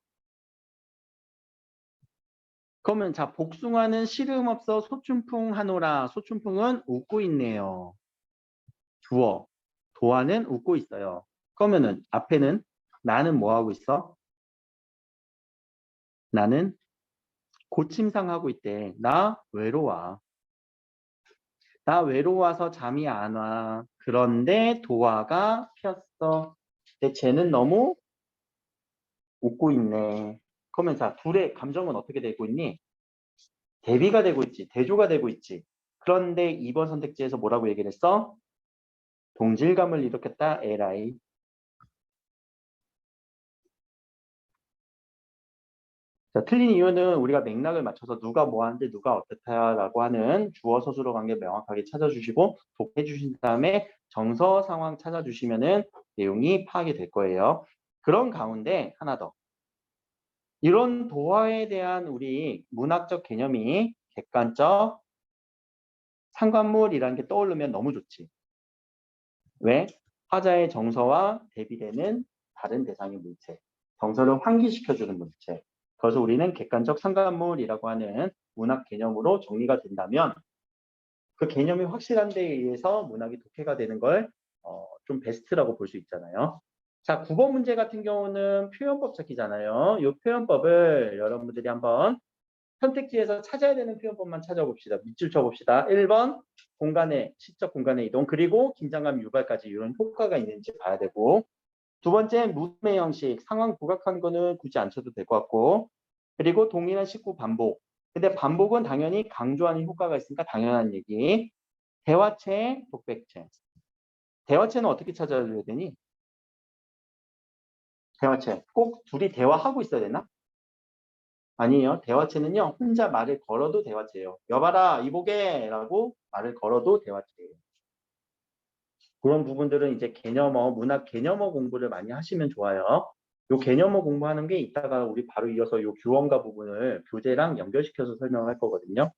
그러면 자, 복숭아는 시름 없어 소춘풍 하노라. 소춘풍은 웃고 있네요. 주어. 도화는 웃고 있어요. 그러면은 앞에는 나는 뭐 하고 있어? 나는 고침상하고 있대. 나 외로워. 나 외로워서 잠이 안 와. 그런데 도화가 피었어. 근데 쟤는 너무 웃고 있네. 그러면 자, 둘의 감정은 어떻게 되고 있니? 대비가 되고 있지. 대조가 되고 있지. 그런데 2번 선택지에서 뭐라고 얘기를 했어? 동질감을 일으켰다. LI. 자, 틀린 이유는 우리가 맥락을 맞춰서 누가 뭐 하는데 누가 어떻다라고 하는 주어 서술어 관계 명확하게 찾아주시고 독해 주신 다음에 정서 상황 찾아주시면은 내용이 파악이 될 거예요. 그런 가운데 하나 더. 이런 도화에 대한 우리 문학적 개념이 객관적 상관물이라는 게 떠오르면 너무 좋지. 왜? 화자의 정서와 대비되는 다른 대상의 물체, 정서를 환기시켜주는 물체. 그래서 우리는 객관적 상관물이라고 하는 문학 개념으로 정리가 된다면 그 개념이 확실한 데에 의해서 문학이 독해가 되는 걸 좀 베스트라고 볼 수 있잖아요. 자, 9번 문제 같은 경우는 표현법 찾기잖아요. 이 표현법을 여러분들이 한번 선택지에서 찾아야 되는 표현법만 찾아봅시다. 밑줄 쳐봅시다. 1번 공간의 시적 공간의 이동 그리고 긴장감 유발까지 이런 효과가 있는지 봐야 되고 두 번째 무음의 형식 상황 부각한 거는 굳이 안 쳐도 될 것 같고 그리고 동일한 식구 반복 근데 반복은 당연히 강조하는 효과가 있으니까 당연한 얘기 대화체 독백체 대화체는 어떻게 찾아줘야 되니? 대화체 꼭 둘이 대화하고 있어야 되나? 아니에요. 대화체는요. 혼자 말을 걸어도 대화체예요. 여봐라 이보게 라고 말을 걸어도 대화체예요. 그런 부분들은 이제 개념어, 문학 개념어 공부를 많이 하시면 좋아요. 요 개념어 공부하는 게 이따가 우리 바로 이어서 요 규원과 부분을 교재랑 연결시켜서 설명할 거거든요.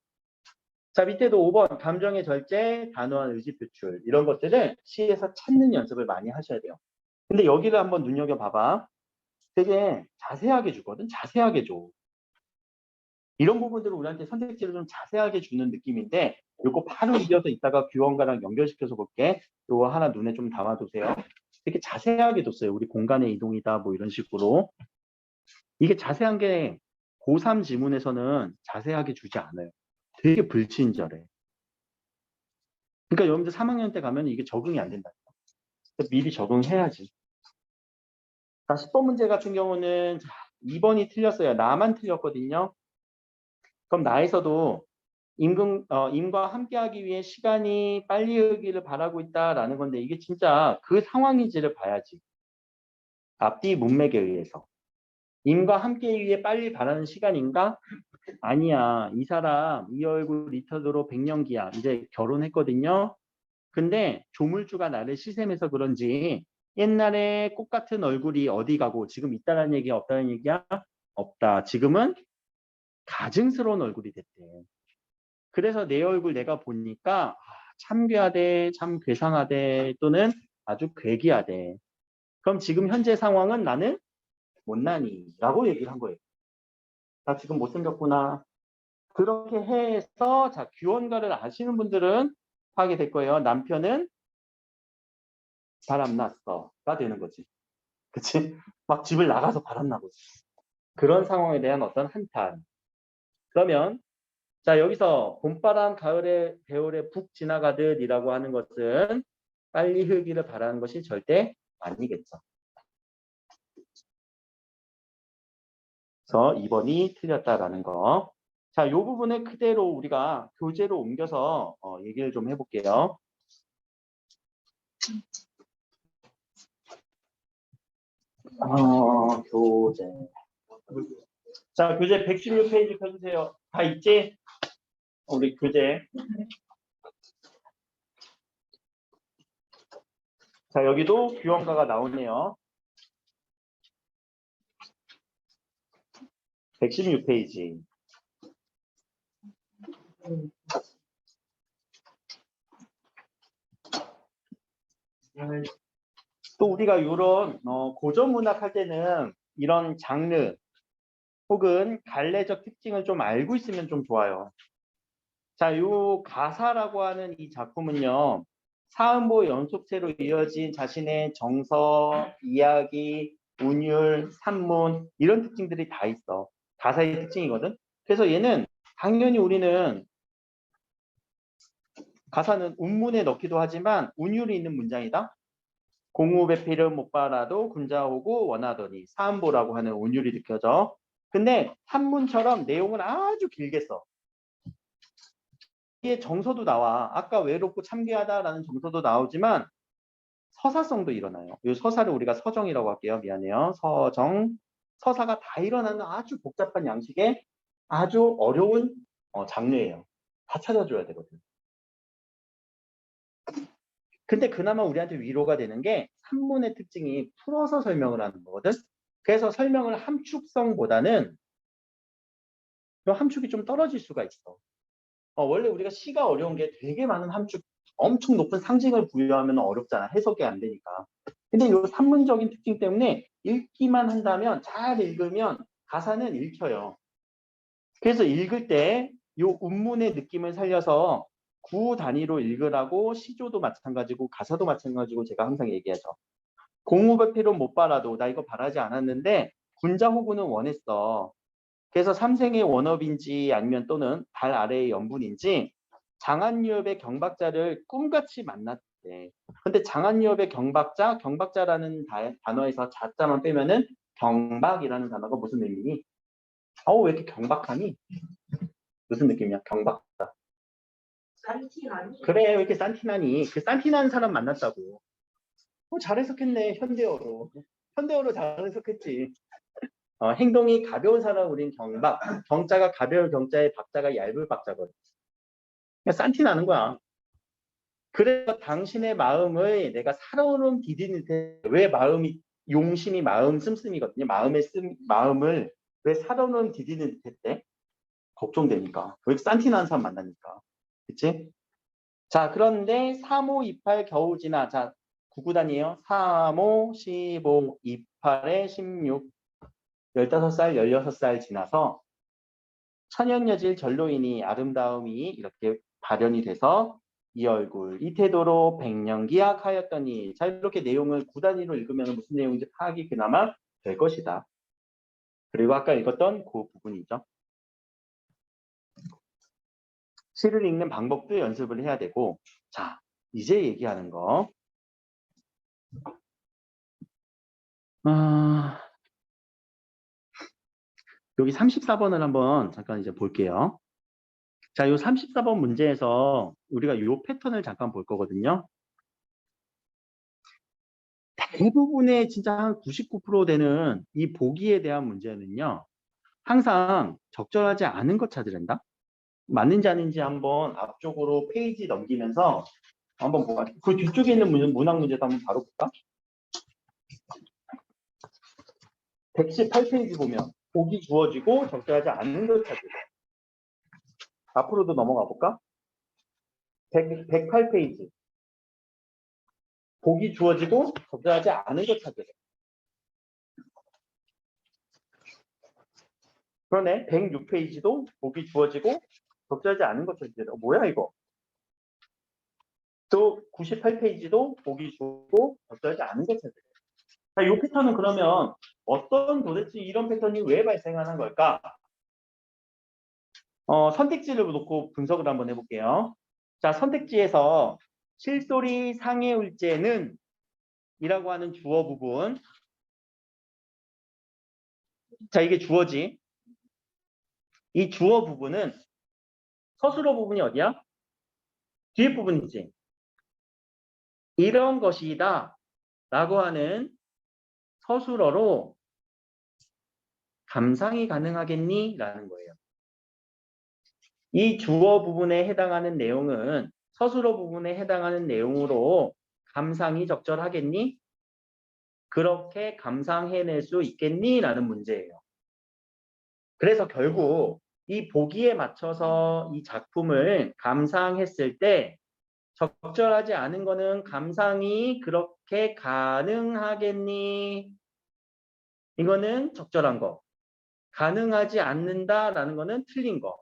자, 밑에도 5번 감정의 절제, 단호한 의지 표출 이런 것들을 시에서 찾는 연습을 많이 하셔야 돼요. 근데 여기를 한번 눈여겨봐봐. 되게 자세하게 주거든. 자세하게 줘. 이런 부분들을 우리한테 선택지를 좀 자세하게 주는 느낌인데 요거 바로 이어서 이따가 규원가랑 연결시켜서 볼게. 요거 하나 눈에 좀 담아두세요. 되게 자세하게 뒀어요. 우리 공간의 이동이다 뭐 이런 식으로. 이게 자세한 게 고3 지문에서는 자세하게 주지 않아요. 되게 불친절해. 그러니까 여러분들 3학년 때 가면 이게 적응이 안 된다. 미리 적응해야지. 자, 10번 문제 같은 경우는 2번이 틀렸어요. 나만 틀렸거든요. 그럼 나에서도 임과 함께하기 위해 시간이 빨리 흐르기를 바라고 있다라는 건데 이게 진짜 그 상황인지를 봐야지. 앞뒤 문맥에 의해서. 임과 함께하기 위해 빨리 바라는 시간인가? 아니야. 이 사람 이 얼굴 리터드로 100년기야. 이제 결혼했거든요. 근데 조물주가 나를 시샘해서 그런지 옛날에 꽃 같은 얼굴이 어디 가고 지금 있다는 얘기야 없다는 얘기야? 없다. 지금은 가증스러운 얼굴이 됐대. 그래서 내 얼굴 내가 보니까 참 괴하대, 참 괴상하대 또는 아주 괴기하대. 그럼 지금 현재 상황은 나는 못난이라고 얘기를 한 거예요. 나 지금 못생겼구나. 그렇게 해서 자 규원가를 아시는 분들은 하게 될 거예요. 남편은 바람났어가 되는 거지. 그치? 막 집을 나가서 바람나 보지. 그런 상황에 대한 어떤 한탄. 그러면 자 여기서 봄바람 가을에 겨울에 북 지나가듯이라고 하는 것은 빨리 흐기를 바라는 것이 절대 아니겠죠. 그래서 2번이 틀렸다라는 거. 자, 이 부분을 그대로 우리가 교재로 옮겨서 얘기를 좀 해볼게요. 교재. 자, 교재 116페이지 펴주세요. 다 있지? 우리 교재. 자, 여기도 규형가가 나오네요. 116페이지. 또 우리가 이런 고전 문학 할 때는 이런 장르 혹은 갈래적 특징을 좀 알고 있으면 좀 좋아요. 자, 요 가사라고 하는 이 작품은요, 사음보 연속체로 이어진 자신의 정서, 이야기, 운율, 산문 이런 특징들이 다 있어. 가사의 특징이거든. 그래서 얘는 당연히 우리는 가사는 운문에 넣기도 하지만 운율이 있는 문장이다. 공우배필은 못 빨아도 군자오고 원하더니 사음보라고 하는 운율이 느껴져. 근데 산문처럼 내용을 아주 길게 써. 이게 정서도 나와. 아까 외롭고 참귀하다라는 정서도 나오지만 서사성도 일어나요. 이 서사를 우리가 서정이라고 할게요. 미안해요. 서정. 서사가 다 일어나는 아주 복잡한 양식의 아주 어려운 장르예요. 다 찾아줘야 되거든. 근데 그나마 우리한테 위로가 되는 게 산문의 특징이 풀어서 설명을 하는 거거든. 그래서 설명을 함축성보다는 이 함축이 좀 떨어질 수가 있어. 원래 우리가 시가 어려운 게 되게 많은 함축, 엄청 높은 상징을 부여하면 어렵잖아. 해석이 안 되니까. 근데 이 산문적인 특징 때문에 읽기만 한다면, 잘 읽으면 가사는 읽혀요. 그래서 읽을 때 이 운문의 느낌을 살려서 구 단위로 읽으라고 시조도 마찬가지고 가사도 마찬가지고 제가 항상 얘기하죠. 공우배필은 못 바라도 나 이거 바라지 않았는데 군자 호구는 원했어. 그래서 삼생의 원업인지 아니면 또는 달 아래의 연분인지 장한유업의 경박자를 꿈같이 만났대. 근데 장한유업의 경박자, 경박자라는 단어에서 자자만 빼면은 경박이라는 단어가 무슨 의미니? 왜 이렇게 경박하니? 무슨 느낌이야? 경박자. 산티나니? 그래, 왜 이렇게 산티나니? 그 산티나는 사람 만났다고. 잘 해석했네, 현대어로. 현대어로 잘 해석했지. 행동이 가벼운 사람 우린 경박. 경자가 가벼울 경자에 박자가 얇을 박자거든. 그냥 산티 나는 거야. 그래서 당신의 마음을 내가 살아오는 디디는 왜 마음이 용심이 마음 씀씀이거든요. 마음을 왜 살아오는 디디는 듯했대? 걱정되니까. 왜 산티 나는 사람 만나니까. 그치? 자, 그런데 3호 28 겨우 지나. 자, 구구단이에요. 3호 15 28에 16 15살 16살 지나서 천연여질 전로인이 아름다움이 이렇게 발현이 돼서 이 얼굴 이 태도로 백년기약하였더니. 자, 이렇게 내용을 구단위로 읽으면 무슨 내용인지 파악이 그나마 될 것이다. 그리고 아까 읽었던 그 부분이죠. 시를 읽는 방법도 연습을 해야 되고. 자, 이제 얘기하는 거. 여기 34번을 한번 잠깐 이제 볼게요. 자, 이 34번 문제에서 우리가 이 패턴을 잠깐 볼 거거든요. 대부분의 진짜 한 99% 되는 이 보기에 대한 문제는요, 항상 적절하지 않은 것 찾으란다. 맞는지 아닌지 한번 앞쪽으로 페이지 넘기면서 한번 보아. 그 뒤쪽에 있는 문학 문제도 한번 바로 볼까? 118페이지 보면 보기 주어지고 적절하지 않은 것 찾으래. 앞으로도 넘어가 볼까? 108페이지. 보기 주어지고 적절하지 않은 것 찾으래. 그러네. 106페이지도 보기 주어지고 적절하지 않은 것 찾으래. 뭐야 이거? 또 98페이지도 보기 주어지고 적절하지 않은 것 찾으래. 자, 이 패턴은 그러면 도대체 이런 패턴이 왜 발생하는 걸까? 선택지를 놓고 분석을 한번 해볼게요. 자, 선택지에서 실소리 상해울제는 이라고 하는 주어 부분. 자, 이게 주어지. 이 주어 부분은 서술어 부분이 어디야? 뒤에 부분이지. 이런 것이다 라고 하는 서술어로 감상이 가능하겠니? 라는 거예요. 이 주어 부분에 해당하는 내용은 서술어 부분에 해당하는 내용으로 감상이 적절하겠니? 그렇게 감상해낼 수 있겠니? 라는 문제예요. 그래서 결국 이 보기에 맞춰서 이 작품을 감상했을 때 적절하지 않은 거는 감상이 그렇게 가능하겠니? 이거는 적절한 거. 가능하지 않는다라는 거는 틀린 거.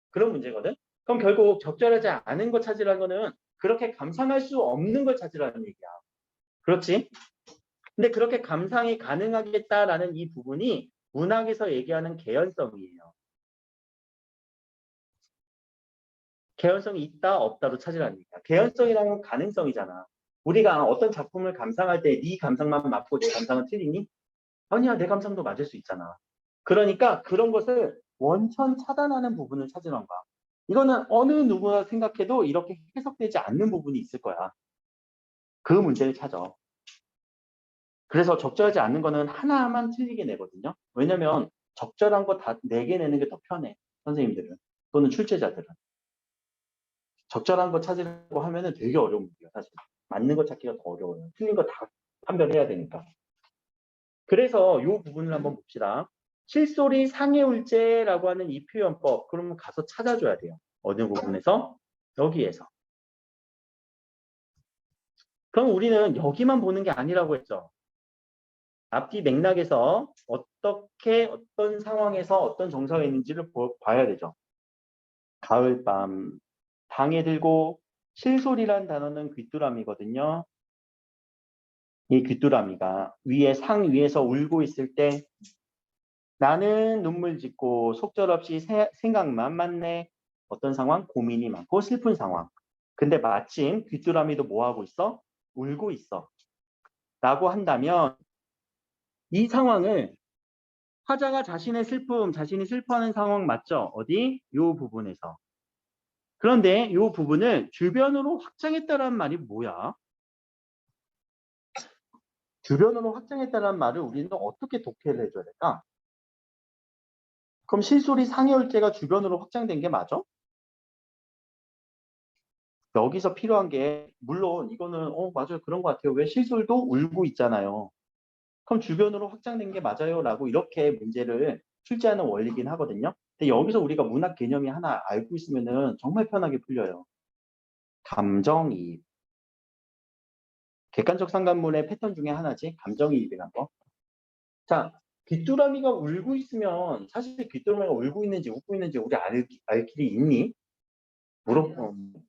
그런 문제거든. 그럼 결국 적절하지 않은 거 찾으라는 거는 그렇게 감상할 수 없는 걸 찾으라는 얘기야. 그렇지? 근데 그렇게 감상이 가능하겠다라는 이 부분이 문학에서 얘기하는 개연성이에요. 개연성이 있다 없다로 찾으라는 얘기야. 개연성이라는 건 가능성이잖아. 우리가 어떤 작품을 감상할 때 네 감상만 맞고 내 감상은 틀리니? 아니야, 내 감상도 맞을 수 있잖아. 그러니까 그런 것을 원천 차단하는 부분을 찾으는 거야. 이거는 어느 누구나 생각해도 이렇게 해석되지 않는 부분이 있을 거야. 그 문제를 찾아. 그래서 적절하지 않는 거는 하나만 틀리게 내거든요. 왜냐면 적절한 거 다 4개 내는 게 더 편해. 선생님들은. 또는 출제자들은. 적절한 거 찾으려고 하면은 되게 어려운 문제야, 사실. 맞는 거 찾기가 더 어려워요. 틀린 거 다 판별해야 되니까. 그래서 이 부분을 한번 봅시다. 실소리 상해울제라고 하는 이 표현법, 그러면 가서 찾아줘야 돼요. 어느 부분에서? 여기에서. 그럼 우리는 여기만 보는 게 아니라고 했죠. 앞뒤 맥락에서 어떻게 어떤 상황에서 어떤 정서가 있는지를 봐야 되죠. 가을밤 방에 들고 실소리란 단어는 귀뚜라미거든요. 이 귀뚜라미가 상 위에서 울고 있을 때 나는 눈물 짓고 속절없이 생각만 많네. 어떤 상황? 고민이 많고 슬픈 상황. 근데 마침 귀뚜라미도 뭐 하고 있어? 울고 있어. 라고 한다면 이 상황을 화자가 자신의 슬픔, 자신이 슬퍼하는 상황 맞죠? 어디? 이 부분에서. 그런데 이 부분을 주변으로 확장했다는 말이 뭐야? 주변으로 확장했다는 말을 우리는 어떻게 독해를 해줘야 될까? 그럼 실소리 상해울제가 주변으로 확장된 게 맞아? 여기서 필요한 게 물론 이거는 맞아요. 그런 것 같아요. 왜 실솔도 울고 있잖아요. 그럼 주변으로 확장된 게 맞아요? 라고 이렇게 문제를 출제하는 원리긴 하거든요. 근데 여기서 우리가 문학 개념이 하나 알고 있으면은 정말 편하게 풀려요. 감정이입. 객관적 상관문의 패턴 중에 하나지. 감정이입이란 거. 자, 귀뚜라미가 울고 있으면 사실 귀뚜라미가 울고 있는지 웃고 있는지 우리 알 길이 있니?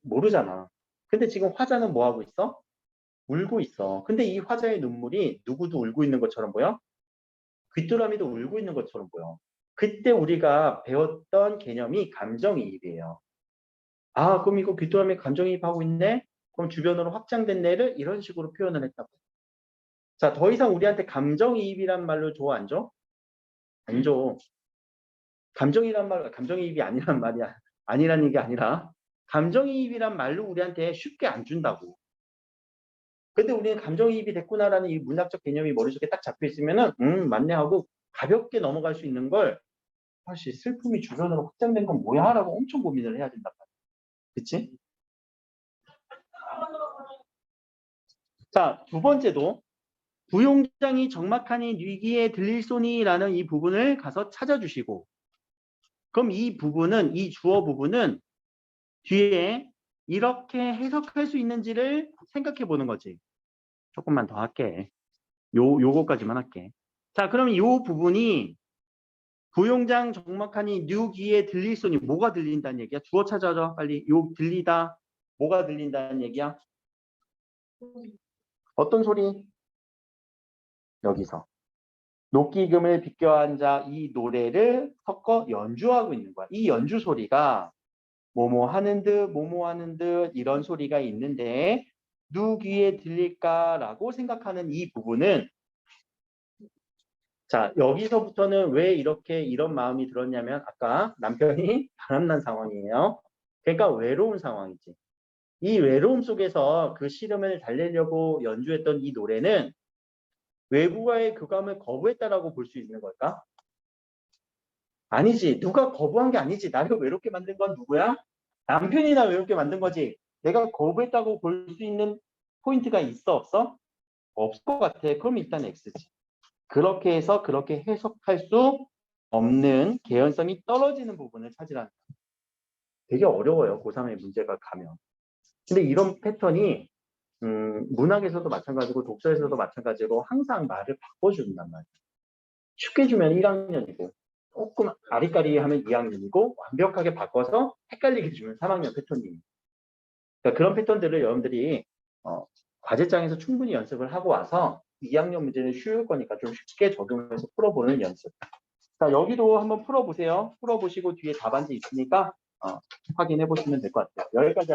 모르잖아. 근데 지금 화자는 뭐 하고 있어? 울고 있어. 근데 이 화자의 눈물이 누구도 울고 있는 것처럼 보여? 귀뚜라미도 울고 있는 것처럼 보여. 그때 우리가 배웠던 개념이 감정이입이에요. 아, 그럼 이거 귀뚜라미 감정이입하고 있네? 그럼 주변으로 확장된 뇌를 이런 식으로 표현을 했다고. 자, 더 이상 우리한테 감정이입이란 말로 줘, 안 줘? 안 줘. 감정이입이 아니란 말이야. 아니란 얘기 아니라, 감정이입이란 말로 우리한테 쉽게 안 준다고. 근데 우리는 감정이입이 됐구나라는 이 문학적 개념이 머릿속에 딱 잡혀 있으면은, 맞네 하고 가볍게 넘어갈 수 있는 걸, 사실 슬픔이 주변으로 확장된 건 뭐야? 라고 엄청 고민을 해야 된단 말이야. 그치? 자, 두 번째도, 부용장이 적막하니 뉘기에 들릴 소니라는 이 부분을 가서 찾아주시고, 그럼 이 부분은, 이 주어 부분은 뒤에 이렇게 해석할 수 있는지를 생각해 보는 거지. 조금만 더 할게. 요거까지만 할게. 자, 그럼 요 부분이 부용장 적막하니 뉴기에 들릴 소니 뭐가 들린다는 얘기야? 주어 찾아줘 빨리. 요 들리다 뭐가 들린다는 얘기야? 어떤 소리? 여기서 녹기금을 비껴앉아 이 노래를 섞어 연주하고 있는 거야. 이 연주 소리가 뭐뭐 하는 듯 뭐뭐 하는 듯 이런 소리가 있는데 누 귀에 들릴까라고 생각하는 이 부분은 자, 여기서부터는 왜 이렇게 이런 마음이 들었냐면 아까 남편이 바람난 상황이에요. 그러니까 외로운 상황이지. 이 외로움 속에서 그 시름을 달래려고 연주했던 이 노래는 외부와의 교감을 거부했다라고 볼 수 있는 걸까? 아니지. 누가 거부한 게 아니지. 나를 외롭게 만든 건 누구야? 남편이 나 외롭게 만든 거지. 내가 거부했다고 볼 수 있는 포인트가 있어 없어? 없을 것 같아. 그럼 일단 X지. 그렇게 해서 그렇게 해석할 수 없는 개연성이 떨어지는 부분을 찾으라는 거예요. 되게 어려워요. 고3의 문제가 가면. 근데 이런 패턴이 문학에서도 마찬가지고 독서에서도 마찬가지로 항상 말을 바꿔준단 말이에요. 쉽게 주면 1학년이고 조금 아리까리하면 2학년이고 완벽하게 바꿔서 헷갈리게 주면 3학년 패턴이에요. 그러니까 그런 패턴들을 여러분들이 과제장에서 충분히 연습을 하고 와서 2학년 문제는 쉬울 거니까 좀 쉽게 적용해서 풀어보는 연습. 자, 여기도 한번 풀어보세요. 풀어보시고 뒤에 답안지 있으니까 확인해 보시면 될 것 같아요. 여기까지